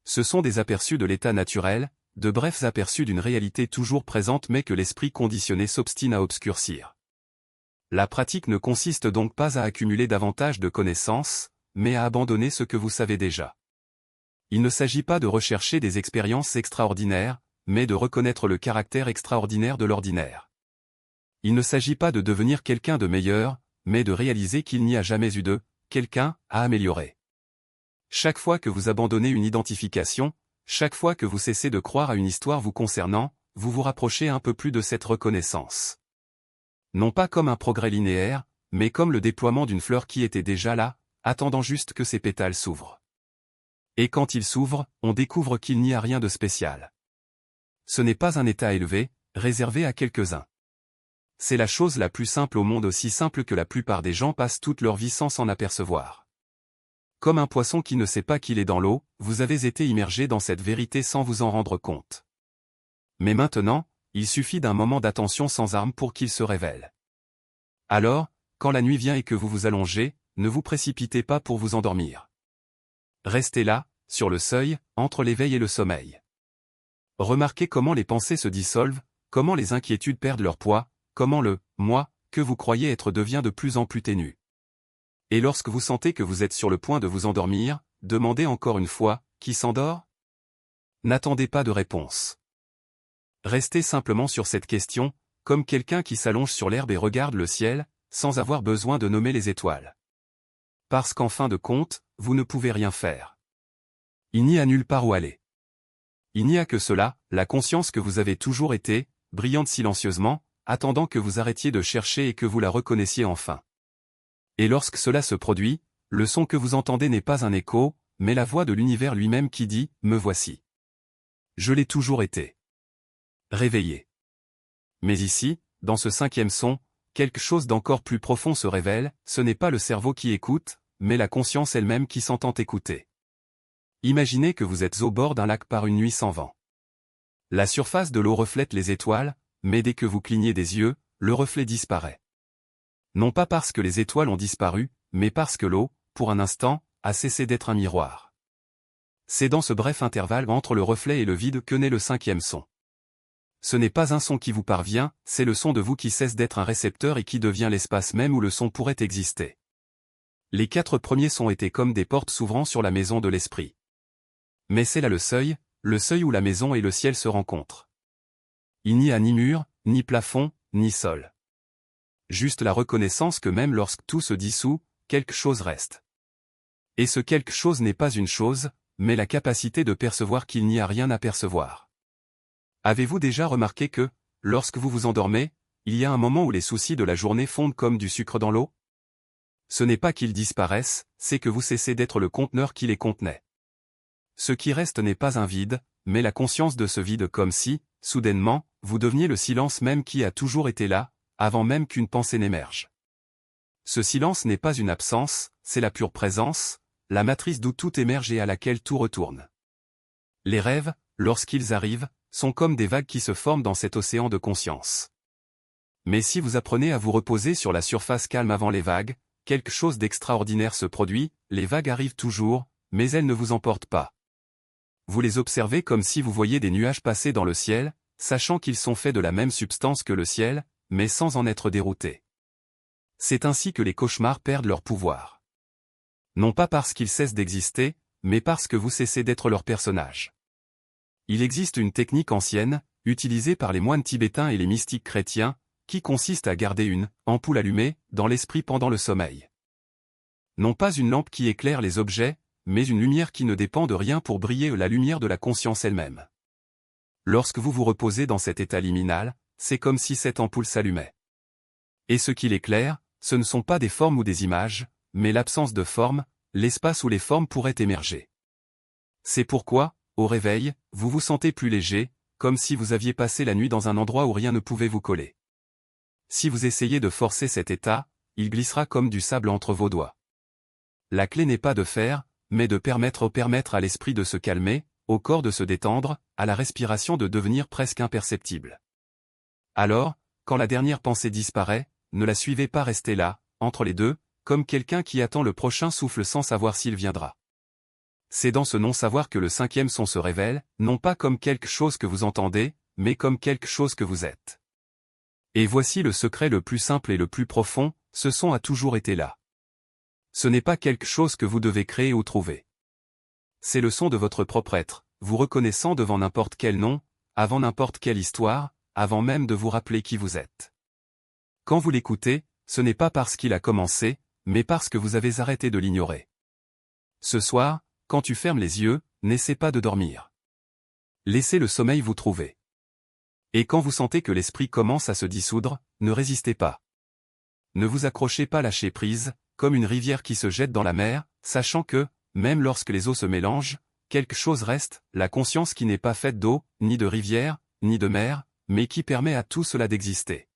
Ce sont des aperçus de l'état naturel, de brefs aperçus d'une réalité toujours présente mais que l'esprit conditionné s'obstine à obscurcir. La pratique ne consiste donc pas à accumuler davantage de connaissances, mais à abandonner ce que vous savez déjà. Il ne s'agit pas de rechercher des expériences extraordinaires, mais de reconnaître le caractère extraordinaire de l'ordinaire. Il ne s'agit pas de devenir quelqu'un de meilleur, mais de réaliser qu'il n'y a jamais eu de quelqu'un à améliorer. Chaque fois que vous abandonnez une identification, chaque fois que vous cessez de croire à une histoire vous concernant, vous vous rapprochez un peu plus de cette reconnaissance. Non pas comme un progrès linéaire, mais comme le déploiement d'une fleur qui était déjà là, attendant juste que ses pétales s'ouvrent. Et quand ils s'ouvrent, on découvre qu'il n'y a rien de spécial. Ce n'est pas un état élevé, réservé à quelques-uns. C'est la chose la plus simple au monde, aussi simple que la plupart des gens passent toute leur vie sans s'en apercevoir. Comme un poisson qui ne sait pas qu'il est dans l'eau, vous avez été immergé dans cette vérité sans vous en rendre compte. Mais maintenant, il suffit d'un moment d'attention sans arme pour qu'il se révèle. Alors, quand la nuit vient et que vous vous allongez, ne vous précipitez pas pour vous endormir. Restez là, sur le seuil, entre l'éveil et le sommeil. Remarquez comment les pensées se dissolvent, comment les inquiétudes perdent leur poids, comment le « moi » que vous croyez être devient de plus en plus ténu. Et lorsque vous sentez que vous êtes sur le point de vous endormir, demandez encore une fois, qui s'endort? N'attendez pas de réponse. Restez simplement sur cette question, comme quelqu'un qui s'allonge sur l'herbe et regarde le ciel, sans avoir besoin de nommer les étoiles. Parce qu'en fin de compte, vous ne pouvez rien faire. Il n'y a nulle part où aller. Il n'y a que cela, la conscience que vous avez toujours été, brillante silencieusement, attendant que vous arrêtiez de chercher et que vous la reconnaissiez enfin. Et lorsque cela se produit, le son que vous entendez n'est pas un écho, mais la voix de l'univers lui-même qui dit « Me voici. Je l'ai toujours été. » Réveillé. Mais ici, dans ce cinquième son, quelque chose d'encore plus profond se révèle, ce n'est pas le cerveau qui écoute, mais la conscience elle-même qui s'entend écouter. Imaginez que vous êtes au bord d'un lac par une nuit sans vent. La surface de l'eau reflète les étoiles, mais dès que vous clignez des yeux, le reflet disparaît. Non pas parce que les étoiles ont disparu, mais parce que l'eau, pour un instant, a cessé d'être un miroir. C'est dans ce bref intervalle entre le reflet et le vide que naît le cinquième son. Ce n'est pas un son qui vous parvient, c'est le son de vous qui cesse d'être un récepteur et qui devient l'espace même où le son pourrait exister. Les 4 premiers sons étaient comme des portes s'ouvrant sur la maison de l'esprit. Mais c'est là le seuil où la maison et le ciel se rencontrent. Il n'y a ni mur, ni plafond, ni sol. Juste la reconnaissance que même lorsque tout se dissout, quelque chose reste. Et ce quelque chose n'est pas une chose, mais la capacité de percevoir qu'il n'y a rien à percevoir. Avez-vous déjà remarqué que, lorsque vous vous endormez, il y a un moment où les soucis de la journée fondent comme du sucre dans l'eau? Ce n'est pas qu'ils disparaissent, c'est que vous cessez d'être le conteneur qui les contenait. Ce qui reste n'est pas un vide, mais la conscience de ce vide comme si, soudainement, vous deveniez le silence même qui a toujours été là, avant même qu'une pensée n'émerge. Ce silence n'est pas une absence, c'est la pure présence, la matrice d'où tout émerge et à laquelle tout retourne. Les rêves, lorsqu'ils arrivent, sont comme des vagues qui se forment dans cet océan de conscience. Mais si vous apprenez à vous reposer sur la surface calme avant les vagues, quelque chose d'extraordinaire se produit, les vagues arrivent toujours, mais elles ne vous emportent pas. Vous les observez comme si vous voyiez des nuages passer dans le ciel, sachant qu'ils sont faits de la même substance que le ciel, mais sans en être déroutés. C'est ainsi que les cauchemars perdent leur pouvoir. Non pas parce qu'ils cessent d'exister, mais parce que vous cessez d'être leur personnage. Il existe une technique ancienne, utilisée par les moines tibétains et les mystiques chrétiens, qui consiste à garder une ampoule allumée dans l'esprit pendant le sommeil. Non pas une lampe qui éclaire les objets, mais une lumière qui ne dépend de rien pour briller la lumière de la conscience elle-même. Lorsque vous vous reposez dans cet état liminal, c'est comme si cette ampoule s'allumait. Et ce qui l'éclaire, ce ne sont pas des formes ou des images, mais l'absence de forme, l'espace où les formes pourraient émerger. C'est pourquoi, au réveil, vous vous sentez plus léger, comme si vous aviez passé la nuit dans un endroit où rien ne pouvait vous coller. Si vous essayez de forcer cet état, il glissera comme du sable entre vos doigts. La clé n'est pas de faire, mais de permettre à l'esprit de se calmer, au corps de se détendre, à la respiration de devenir presque imperceptible. Alors, quand la dernière pensée disparaît, ne la suivez pas, restez là, entre les deux, comme quelqu'un qui attend le prochain souffle sans savoir s'il viendra. C'est dans ce non-savoir que le 5e son se révèle, non pas comme quelque chose que vous entendez, mais comme quelque chose que vous êtes. Et voici le secret le plus simple et le plus profond, ce son a toujours été là. Ce n'est pas quelque chose que vous devez créer ou trouver. C'est le son de votre propre être, vous reconnaissant devant n'importe quel nom, avant n'importe quelle histoire, avant même de vous rappeler qui vous êtes. Quand vous l'écoutez, ce n'est pas parce qu'il a commencé, mais parce que vous avez arrêté de l'ignorer. Ce soir, quand tu fermes les yeux, n'essaie pas de dormir. Laissez le sommeil vous trouver. Et quand vous sentez que l'esprit commence à se dissoudre, ne résistez pas. Ne vous accrochez pas, lâchez prise, comme une rivière qui se jette dans la mer, sachant que, même lorsque les eaux se mélangent, quelque chose reste, la conscience qui n'est pas faite d'eau, ni de rivière, ni de mer, mais qui permet à tout cela d'exister.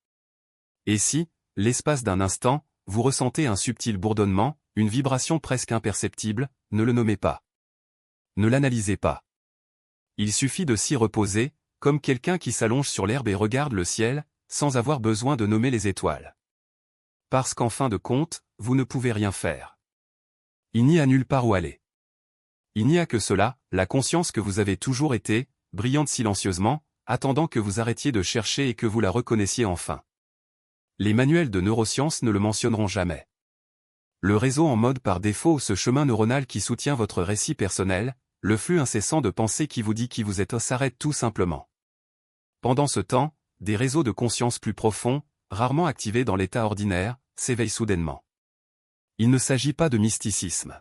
Et si, l'espace d'un instant, vous ressentez un subtil bourdonnement, une vibration presque imperceptible, ne le nommez pas. Ne l'analysez pas. Il suffit de s'y reposer, comme quelqu'un qui s'allonge sur l'herbe et regarde le ciel, sans avoir besoin de nommer les étoiles. Parce qu'en fin de compte, vous ne pouvez rien faire. Il n'y a nulle part où aller. Il n'y a que cela, la conscience que vous avez toujours été, brillante silencieusement, attendant que vous arrêtiez de chercher et que vous la reconnaissiez enfin. Les manuels de neurosciences ne le mentionneront jamais. Le réseau en mode par défaut ou ce chemin neuronal qui soutient votre récit personnel, le flux incessant de pensées qui vous dit qui vous êtes s'arrête tout simplement. Pendant ce temps, des réseaux de conscience plus profonds, rarement activés dans l'état ordinaire, s'éveillent soudainement. Il ne s'agit pas de mysticisme.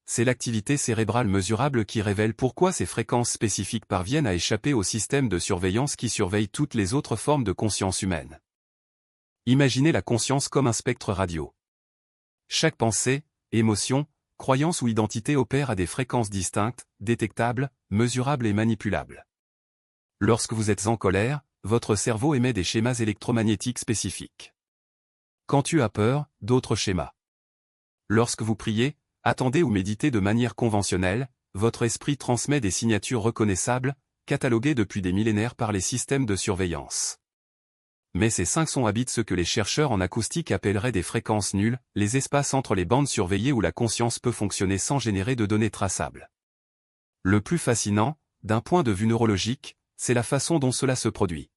C'est l'activité cérébrale mesurable qui révèle pourquoi ces fréquences spécifiques parviennent à échapper au système de surveillance qui surveille toutes les autres formes de conscience humaine. Imaginez la conscience comme un spectre radio. Chaque pensée, émotion, croyance ou identité opère à des fréquences distinctes, détectables, mesurables et manipulables. Lorsque vous êtes en colère, votre cerveau émet des schémas électromagnétiques spécifiques. Quand tu as peur, d'autres schémas. Lorsque vous priez, attendez ou méditez de manière conventionnelle, votre esprit transmet des signatures reconnaissables, cataloguées depuis des millénaires par les systèmes de surveillance. Mais ces 5 sons habitent ce que les chercheurs en acoustique appelleraient des fréquences nulles, les espaces entre les bandes surveillées où la conscience peut fonctionner sans générer de données traçables. Le plus fascinant, d'un point de vue neurologique, c'est la façon dont cela se produit.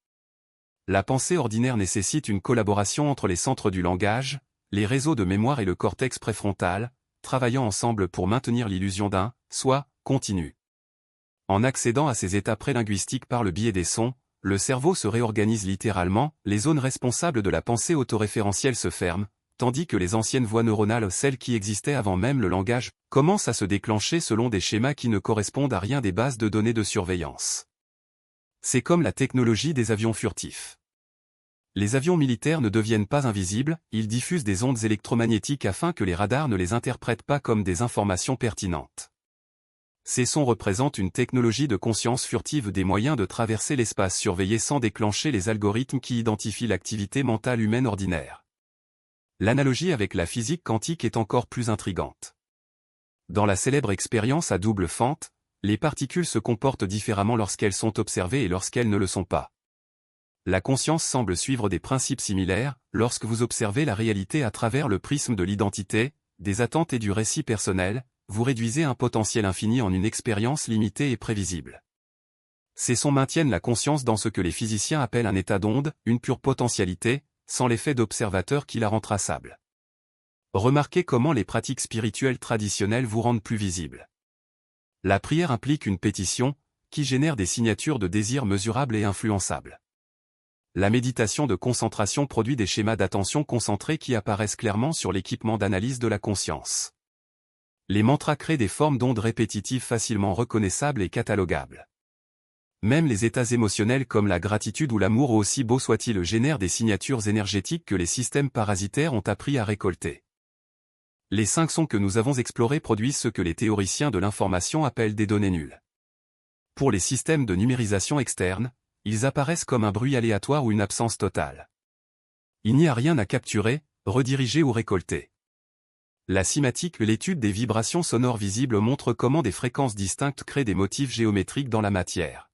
La pensée ordinaire nécessite une collaboration entre les centres du langage, les réseaux de mémoire et le cortex préfrontal, travaillant ensemble pour maintenir l'illusion d'un « soi » continu. En accédant à ces états prélinguistiques par le biais des sons, le cerveau se réorganise littéralement, les zones responsables de la pensée autoréférentielle se ferment, tandis que les anciennes voies neuronales, celles qui existaient avant même le langage, commencent à se déclencher selon des schémas qui ne correspondent à rien des bases de données de surveillance. C'est comme la technologie des avions furtifs. Les avions militaires ne deviennent pas invisibles, ils diffusent des ondes électromagnétiques afin que les radars ne les interprètent pas comme des informations pertinentes. Ces sons représentent une technologie de conscience furtive, des moyens de traverser l'espace surveillé sans déclencher les algorithmes qui identifient l'activité mentale humaine ordinaire. L'analogie avec la physique quantique est encore plus intrigante. Dans la célèbre expérience à double fente, les particules se comportent différemment lorsqu'elles sont observées et lorsqu'elles ne le sont pas. La conscience semble suivre des principes similaires, lorsque vous observez la réalité à travers le prisme de l'identité, des attentes et du récit personnel, vous réduisez un potentiel infini en une expérience limitée et prévisible. Ces sons maintiennent la conscience dans ce que les physiciens appellent un état d'onde, une pure potentialité, sans l'effet d'observateur qui la rend traçable. Remarquez comment les pratiques spirituelles traditionnelles vous rendent plus visible. La prière implique une pétition, qui génère des signatures de désirs mesurables et influençables. La méditation de concentration produit des schémas d'attention concentrés qui apparaissent clairement sur l'équipement d'analyse de la conscience. Les mantras créent des formes d'ondes répétitives facilement reconnaissables et catalogables. Même les états émotionnels comme la gratitude ou l'amour, aussi beaux soient-ils, génèrent des signatures énergétiques que les systèmes parasitaires ont appris à récolter. Les 5 sons que nous avons explorés produisent ce que les théoriciens de l'information appellent des données nulles. Pour les systèmes de numérisation externe, ils apparaissent comme un bruit aléatoire ou une absence totale. Il n'y a rien à capturer, rediriger ou récolter. La cymatique, l'étude des vibrations sonores visibles, montre comment des fréquences distinctes créent des motifs géométriques dans la matière.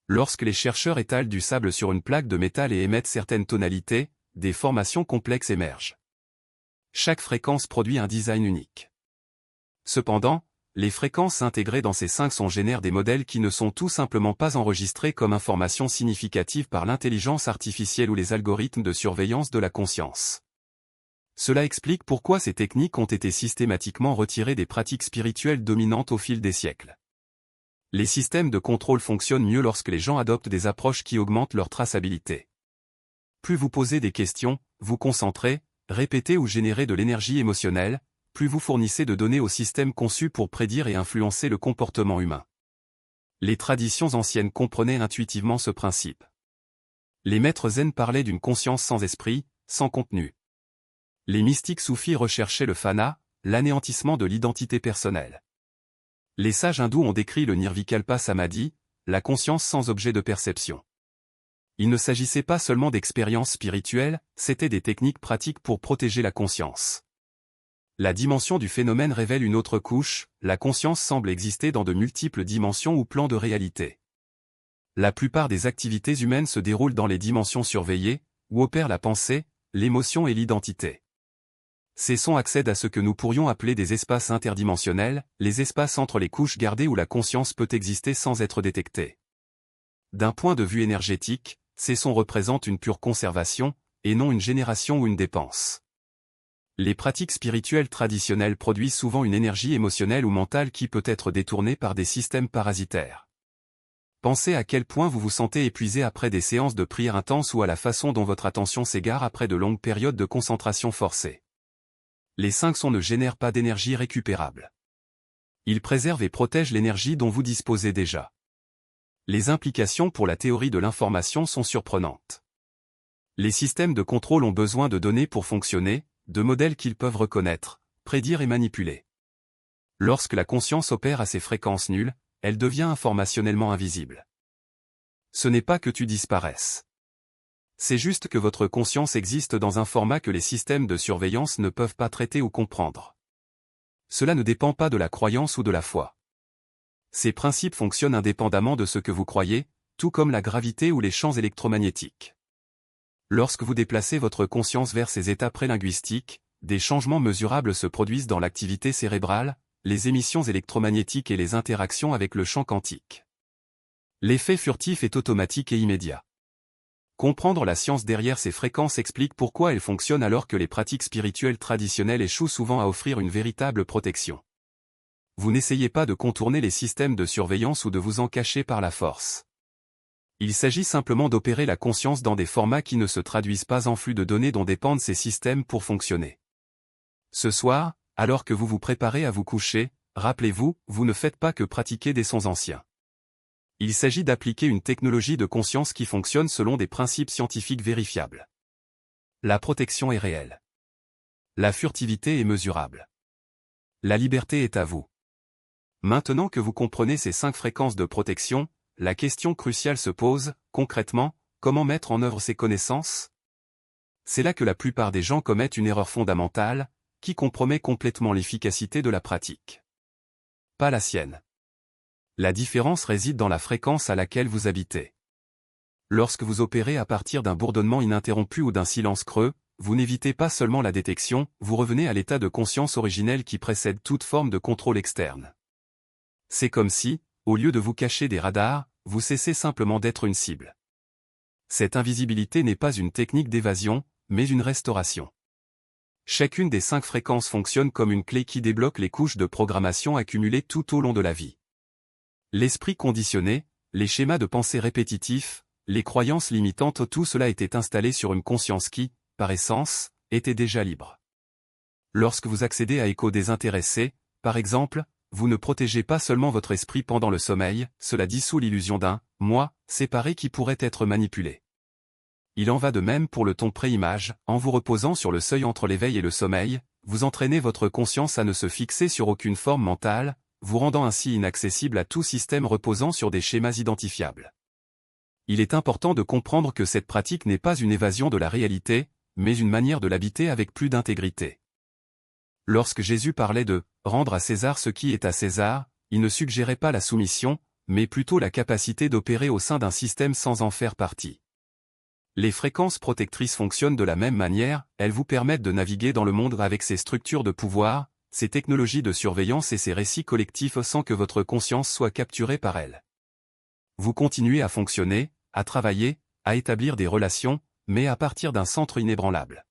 Lorsque les chercheurs étalent du sable sur une plaque de métal et émettent certaines tonalités, des formations complexes émergent. Chaque fréquence produit un design unique. Cependant, les fréquences intégrées dans ces 5 sons génèrent des modèles qui ne sont tout simplement pas enregistrés comme informations significatives par l'intelligence artificielle ou les algorithmes de surveillance de la conscience. Cela explique pourquoi ces techniques ont été systématiquement retirées des pratiques spirituelles dominantes au fil des siècles. Les systèmes de contrôle fonctionnent mieux lorsque les gens adoptent des approches qui augmentent leur traçabilité. Plus vous posez des questions, vous concentrez, répétez ou générez de l'énergie émotionnelle, plus vous fournissez de données aux systèmes conçus pour prédire et influencer le comportement humain. Les traditions anciennes comprenaient intuitivement ce principe. Les maîtres zen parlaient d'une conscience sans esprit, sans contenu. Les mystiques soufis recherchaient le fana, l'anéantissement de l'identité personnelle. Les sages hindous ont décrit le nirvikalpa samadhi, la conscience sans objet de perception. Il ne s'agissait pas seulement d'expériences spirituelles, c'étaient des techniques pratiques pour protéger la conscience. La dimension du phénomène révèle une autre couche, la conscience semble exister dans de multiples dimensions ou plans de réalité. La plupart des activités humaines se déroulent dans les dimensions surveillées, où opèrent la pensée, l'émotion et l'identité. Ces sons accèdent à ce que nous pourrions appeler des espaces interdimensionnels, les espaces entre les couches gardées où la conscience peut exister sans être détectée. D'un point de vue énergétique, ces sons représentent une pure conservation, et non une génération ou une dépense. Les pratiques spirituelles traditionnelles produisent souvent une énergie émotionnelle ou mentale qui peut être détournée par des systèmes parasitaires. Pensez à quel point vous vous sentez épuisé après des séances de prière intenses ou à la façon dont votre attention s'égare après de longues périodes de concentration forcée. Les 5 sons ne génèrent pas d'énergie récupérable. Ils préservent et protègent l'énergie dont vous disposez déjà. Les implications pour la théorie de l'information sont surprenantes. Les systèmes de contrôle ont besoin de données pour fonctionner, de modèles qu'ils peuvent reconnaître, prédire et manipuler. Lorsque la conscience opère à ces fréquences nulles, elle devient informationnellement invisible. Ce n'est pas que tu disparaisses. C'est juste que votre conscience existe dans un format que les systèmes de surveillance ne peuvent pas traiter ou comprendre. Cela ne dépend pas de la croyance ou de la foi. Ces principes fonctionnent indépendamment de ce que vous croyez, tout comme la gravité ou les champs électromagnétiques. Lorsque vous déplacez votre conscience vers ces états prélinguistiques, des changements mesurables se produisent dans l'activité cérébrale, les émissions électromagnétiques et les interactions avec le champ quantique. L'effet furtif est automatique et immédiat. Comprendre la science derrière ces fréquences explique pourquoi elles fonctionnent alors que les pratiques spirituelles traditionnelles échouent souvent à offrir une véritable protection. Vous n'essayez pas de contourner les systèmes de surveillance ou de vous en cacher par la force. Il s'agit simplement d'opérer la conscience dans des formats qui ne se traduisent pas en flux de données dont dépendent ces systèmes pour fonctionner. Ce soir, alors que vous vous préparez à vous coucher, rappelez-vous, vous ne faites pas que pratiquer des sons anciens. Il s'agit d'appliquer une technologie de conscience qui fonctionne selon des principes scientifiques vérifiables. La protection est réelle. La furtivité est mesurable. La liberté est à vous. Maintenant que vous comprenez ces 5 fréquences de protection, la question cruciale se pose, concrètement, comment mettre en œuvre ces connaissances? C'est là que la plupart des gens commettent une erreur fondamentale, qui compromet complètement l'efficacité de la pratique. Pas la sienne. La différence réside dans la fréquence à laquelle vous habitez. Lorsque vous opérez à partir d'un bourdonnement ininterrompu ou d'un silence creux, vous n'évitez pas seulement la détection, vous revenez à l'état de conscience originel qui précède toute forme de contrôle externe. C'est comme si, au lieu de vous cacher des radars, vous cessez simplement d'être une cible. Cette invisibilité n'est pas une technique d'évasion, mais une restauration. Chacune des 5 fréquences fonctionne comme une clé qui débloque les couches de programmation accumulées tout au long de la vie. L'esprit conditionné, les schémas de pensée répétitifs, les croyances limitantes, tout cela était installé sur une conscience qui, par essence, était déjà libre. Lorsque vous accédez à écho désintéressé, par exemple, vous ne protégez pas seulement votre esprit pendant le sommeil, cela dissout l'illusion d'un « moi » séparé qui pourrait être manipulé. Il en va de même pour le ton pré-image, en vous reposant sur le seuil entre l'éveil et le sommeil, vous entraînez votre conscience à ne se fixer sur aucune forme mentale, vous rendant ainsi inaccessible à tout système reposant sur des schémas identifiables. Il est important de comprendre que cette pratique n'est pas une évasion de la réalité, mais une manière de l'habiter avec plus d'intégrité. Lorsque Jésus parlait de « rendre à César ce qui est à César », il ne suggérait pas la soumission, mais plutôt la capacité d'opérer au sein d'un système sans en faire partie. Les fréquences protectrices fonctionnent de la même manière, elles vous permettent de naviguer dans le monde avec ces structures de pouvoir, ces technologies de surveillance et ces récits collectifs sans que votre conscience soit capturée par elles. Vous continuez à fonctionner, à travailler, à établir des relations, mais à partir d'un centre inébranlable.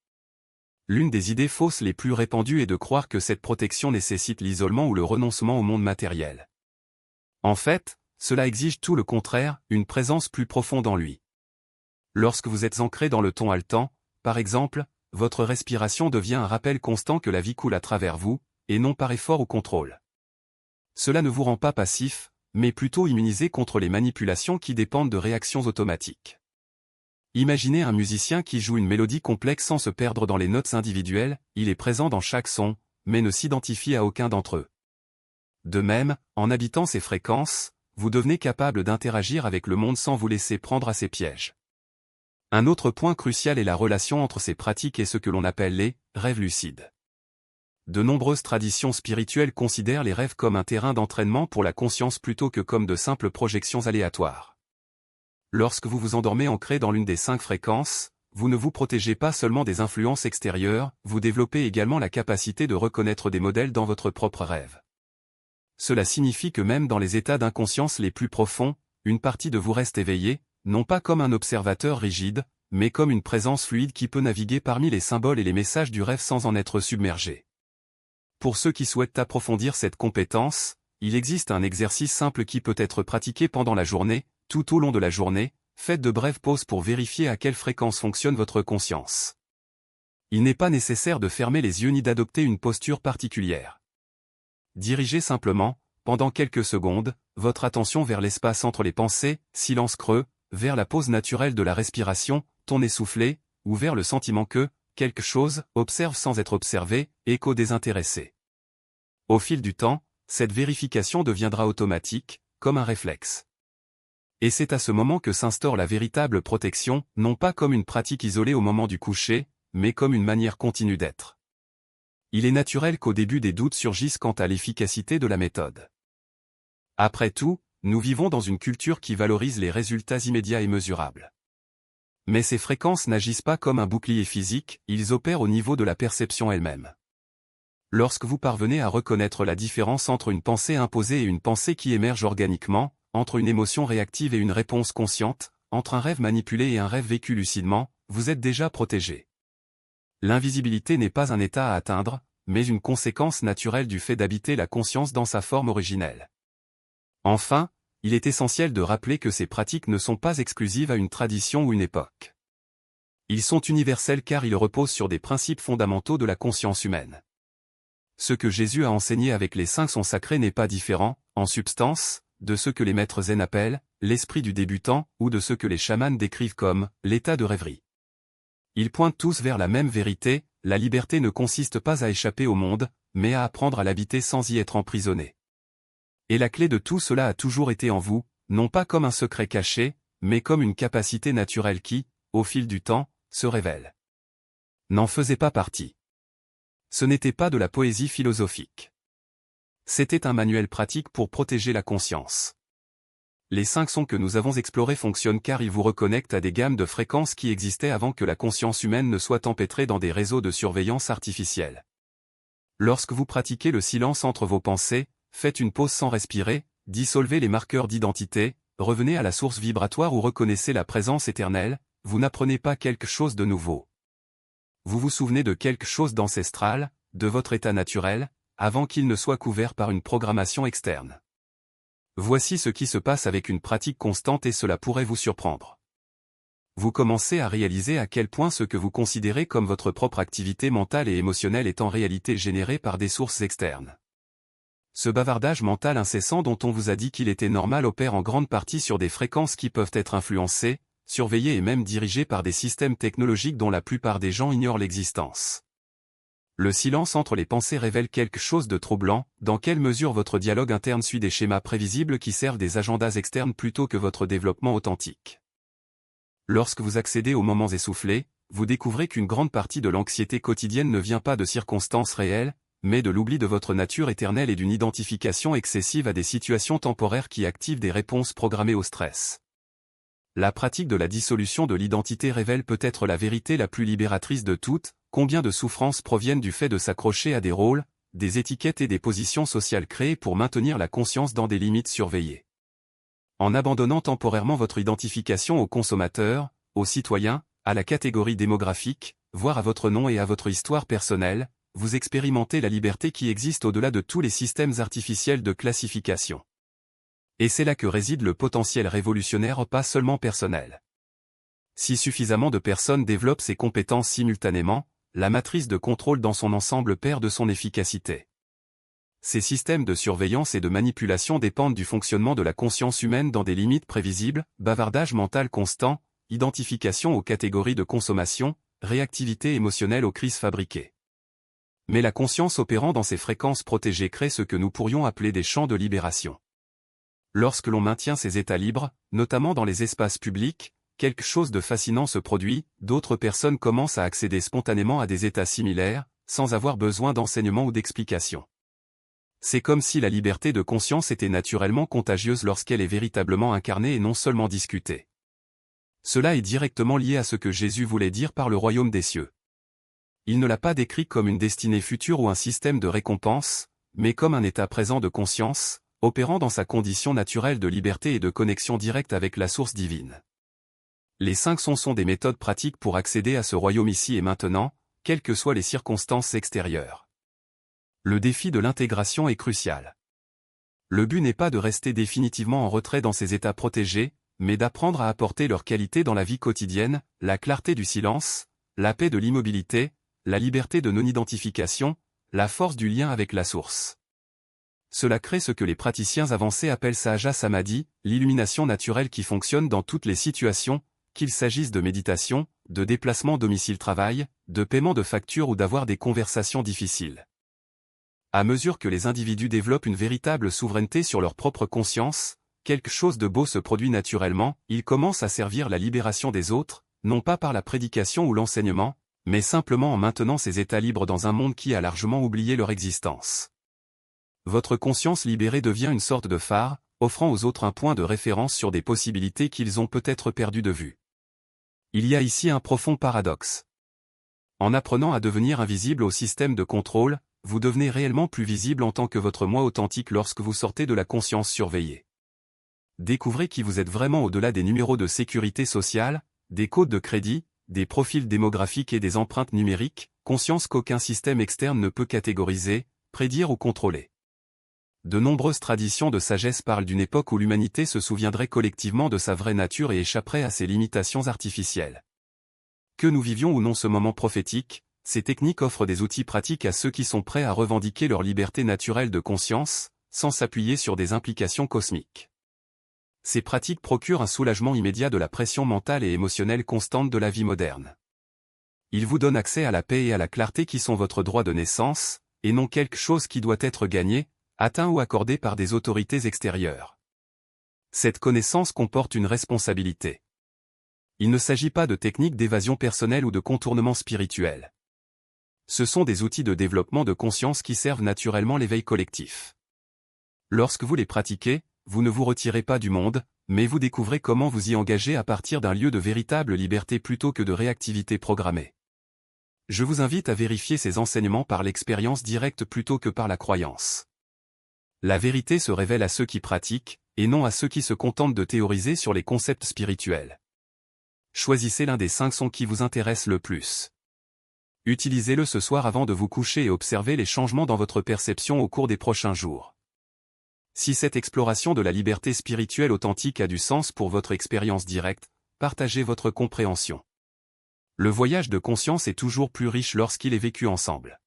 L'une des idées fausses les plus répandues est de croire que cette protection nécessite l'isolement ou le renoncement au monde matériel. En fait, cela exige tout le contraire, une présence plus profonde en lui. Lorsque vous êtes ancré dans le ton haletant, par exemple, votre respiration devient un rappel constant que la vie coule à travers vous, et non par effort ou contrôle. Cela ne vous rend pas passif, mais plutôt immunisé contre les manipulations qui dépendent de réactions automatiques. Imaginez un musicien qui joue une mélodie complexe sans se perdre dans les notes individuelles, il est présent dans chaque son, mais ne s'identifie à aucun d'entre eux. De même, en habitant ces fréquences, vous devenez capable d'interagir avec le monde sans vous laisser prendre à ses pièges. Un autre point crucial est la relation entre ces pratiques et ce que l'on appelle les rêves lucides. De nombreuses traditions spirituelles considèrent les rêves comme un terrain d'entraînement pour la conscience plutôt que comme de simples projections aléatoires. Lorsque vous vous endormez ancré dans l'une des 5 fréquences, vous ne vous protégez pas seulement des influences extérieures, vous développez également la capacité de reconnaître des modèles dans votre propre rêve. Cela signifie que même dans les états d'inconscience les plus profonds, une partie de vous reste éveillée, non pas comme un observateur rigide, mais comme une présence fluide qui peut naviguer parmi les symboles et les messages du rêve sans en être submergé. Pour ceux qui souhaitent approfondir cette compétence, il existe un exercice simple qui peut être pratiqué pendant la journée, tout au long de la journée, faites de brèves pauses pour vérifier à quelle fréquence fonctionne votre conscience. Il n'est pas nécessaire de fermer les yeux ni d'adopter une posture particulière. Dirigez simplement, pendant quelques secondes, votre attention vers l'espace entre les pensées, silence creux, vers la pause naturelle de la respiration, ton essoufflé, ou vers le sentiment que, quelque chose, observe sans être observé, écho désintéressé. Au fil du temps, cette vérification deviendra automatique, comme un réflexe. Et c'est à ce moment que s'instaure la véritable protection, non pas comme une pratique isolée au moment du coucher, mais comme une manière continue d'être. Il est naturel qu'au début des doutes surgissent quant à l'efficacité de la méthode. Après tout, nous vivons dans une culture qui valorise les résultats immédiats et mesurables. Mais ces fréquences n'agissent pas comme un bouclier physique, ils opèrent au niveau de la perception elle-même. Lorsque vous parvenez à reconnaître la différence entre une pensée imposée et une pensée qui émerge organiquement, entre une émotion réactive et une réponse consciente, entre un rêve manipulé et un rêve vécu lucidement, vous êtes déjà protégé. L'invisibilité n'est pas un état à atteindre, mais une conséquence naturelle du fait d'habiter la conscience dans sa forme originelle. Enfin, il est essentiel de rappeler que ces pratiques ne sont pas exclusives à une tradition ou une époque. Ils sont universels car ils reposent sur des principes fondamentaux de la conscience humaine. Ce que Jésus a enseigné avec les 5 sons sacrés n'est pas différent, en substance, de ce que les maîtres zen appellent l'esprit du débutant ou de ce que les chamans décrivent comme l'état de rêverie. Ils pointent tous vers la même vérité, la liberté ne consiste pas à échapper au monde, mais à apprendre à l'habiter sans y être emprisonné. Et la clé de tout cela a toujours été en vous, non pas comme un secret caché, mais comme une capacité naturelle qui, au fil du temps, se révèle. N'en faisait pas partie. Ce n'était pas de la poésie philosophique. C'était un manuel pratique pour protéger la conscience. Les 5 sons que nous avons explorés fonctionnent car ils vous reconnectent à des gammes de fréquences qui existaient avant que la conscience humaine ne soit empêtrée dans des réseaux de surveillance artificielle. Lorsque vous pratiquez le silence entre vos pensées, faites une pause sans respirer, dissolvez les marqueurs d'identité, revenez à la source vibratoire ou reconnaissez la présence éternelle, vous n'apprenez pas quelque chose de nouveau. Vous vous souvenez de quelque chose d'ancestral, de votre état naturel, avant qu'il ne soit couvert par une programmation externe. Voici ce qui se passe avec une pratique constante et cela pourrait vous surprendre. Vous commencez à réaliser à quel point ce que vous considérez comme votre propre activité mentale et émotionnelle est en réalité généré par des sources externes. Ce bavardage mental incessant dont on vous a dit qu'il était normal opère en grande partie sur des fréquences qui peuvent être influencées, surveillées et même dirigées par des systèmes technologiques dont la plupart des gens ignorent l'existence. Le silence entre les pensées révèle quelque chose de troublant, dans quelle mesure votre dialogue interne suit des schémas prévisibles qui servent des agendas externes plutôt que votre développement authentique. Lorsque vous accédez aux moments essoufflés, vous découvrez qu'une grande partie de l'anxiété quotidienne ne vient pas de circonstances réelles, mais de l'oubli de votre nature éternelle et d'une identification excessive à des situations temporaires qui activent des réponses programmées au stress. La pratique de la dissolution de l'identité révèle peut-être la vérité la plus libératrice de toutes, combien de souffrances proviennent du fait de s'accrocher à des rôles, des étiquettes et des positions sociales créées pour maintenir la conscience dans des limites surveillées. En abandonnant temporairement votre identification au consommateur, au citoyen, à la catégorie démographique, voire à votre nom et à votre histoire personnelle, vous expérimentez la liberté qui existe au-delà de tous les systèmes artificiels de classification. Et c'est là que réside le potentiel révolutionnaire pas seulement personnel. Si suffisamment de personnes développent ces compétences simultanément, la matrice de contrôle dans son ensemble perd de son efficacité. Ces systèmes de surveillance et de manipulation dépendent du fonctionnement de la conscience humaine dans des limites prévisibles, bavardage mental constant, identification aux catégories de consommation, réactivité émotionnelle aux crises fabriquées. Mais la conscience opérant dans ces fréquences protégées crée ce que nous pourrions appeler des champs de libération. Lorsque l'on maintient ces états libres, notamment dans les espaces publics, quelque chose de fascinant se produit, d'autres personnes commencent à accéder spontanément à des états similaires, sans avoir besoin d'enseignement ou d'explication. C'est comme si la liberté de conscience était naturellement contagieuse lorsqu'elle est véritablement incarnée et non seulement discutée. Cela est directement lié à ce que Jésus voulait dire par le royaume des cieux. Il ne l'a pas décrit comme une destinée future ou un système de récompense, mais comme un état présent de conscience, opérant dans sa condition naturelle de liberté et de connexion directe avec la source divine. Les 5 sons sont des méthodes pratiques pour accéder à ce royaume ici et maintenant, quelles que soient les circonstances extérieures. Le défi de l'intégration est crucial. Le but n'est pas de rester définitivement en retrait dans ces états protégés, mais d'apprendre à apporter leur qualité dans la vie quotidienne, la clarté du silence, la paix de l'immobilité, la liberté de non-identification, la force du lien avec la source. Cela crée ce que les praticiens avancés appellent Sahaja Samadhi, l'illumination naturelle qui fonctionne dans toutes les situations, qu'il s'agisse de méditation, de déplacement domicile-travail, de paiement de factures ou d'avoir des conversations difficiles. À mesure que les individus développent une véritable souveraineté sur leur propre conscience, quelque chose de beau se produit naturellement, ils commencent à servir la libération des autres, non pas par la prédication ou l'enseignement, mais simplement en maintenant ces états libres dans un monde qui a largement oublié leur existence. Votre conscience libérée devient une sorte de phare, offrant aux autres un point de référence sur des possibilités qu'ils ont peut-être perdues de vue. Il y a ici un profond paradoxe. En apprenant à devenir invisible au système de contrôle, vous devenez réellement plus visible en tant que votre moi authentique lorsque vous sortez de la conscience surveillée. Découvrez qui vous êtes vraiment au-delà des numéros de sécurité sociale, des codes de crédit, des profils démographiques et des empreintes numériques, conscience qu'aucun système externe ne peut catégoriser, prédire ou contrôler. De nombreuses traditions de sagesse parlent d'une époque où l'humanité se souviendrait collectivement de sa vraie nature et échapperait à ses limitations artificielles. Que nous vivions ou non ce moment prophétique, ces techniques offrent des outils pratiques à ceux qui sont prêts à revendiquer leur liberté naturelle de conscience, sans s'appuyer sur des implications cosmiques. Ces pratiques procurent un soulagement immédiat de la pression mentale et émotionnelle constante de la vie moderne. Ils vous donnent accès à la paix et à la clarté qui sont votre droit de naissance, et non quelque chose qui doit être gagné, atteint ou accordé par des autorités extérieures. Cette connaissance comporte une responsabilité. Il ne s'agit pas de techniques d'évasion personnelle ou de contournement spirituel. Ce sont des outils de développement de conscience qui servent naturellement l'éveil collectif. Lorsque vous les pratiquez, vous ne vous retirez pas du monde, mais vous découvrez comment vous y engager à partir d'un lieu de véritable liberté plutôt que de réactivité programmée. Je vous invite à vérifier ces enseignements par l'expérience directe plutôt que par la croyance. La vérité se révèle à ceux qui pratiquent, et non à ceux qui se contentent de théoriser sur les concepts spirituels. Choisissez l'un des 5 sons qui vous intéressent le plus. Utilisez-le ce soir avant de vous coucher et observez les changements dans votre perception au cours des prochains jours. Si cette exploration de la liberté spirituelle authentique a du sens pour votre expérience directe, partagez votre compréhension. Le voyage de conscience est toujours plus riche lorsqu'il est vécu ensemble.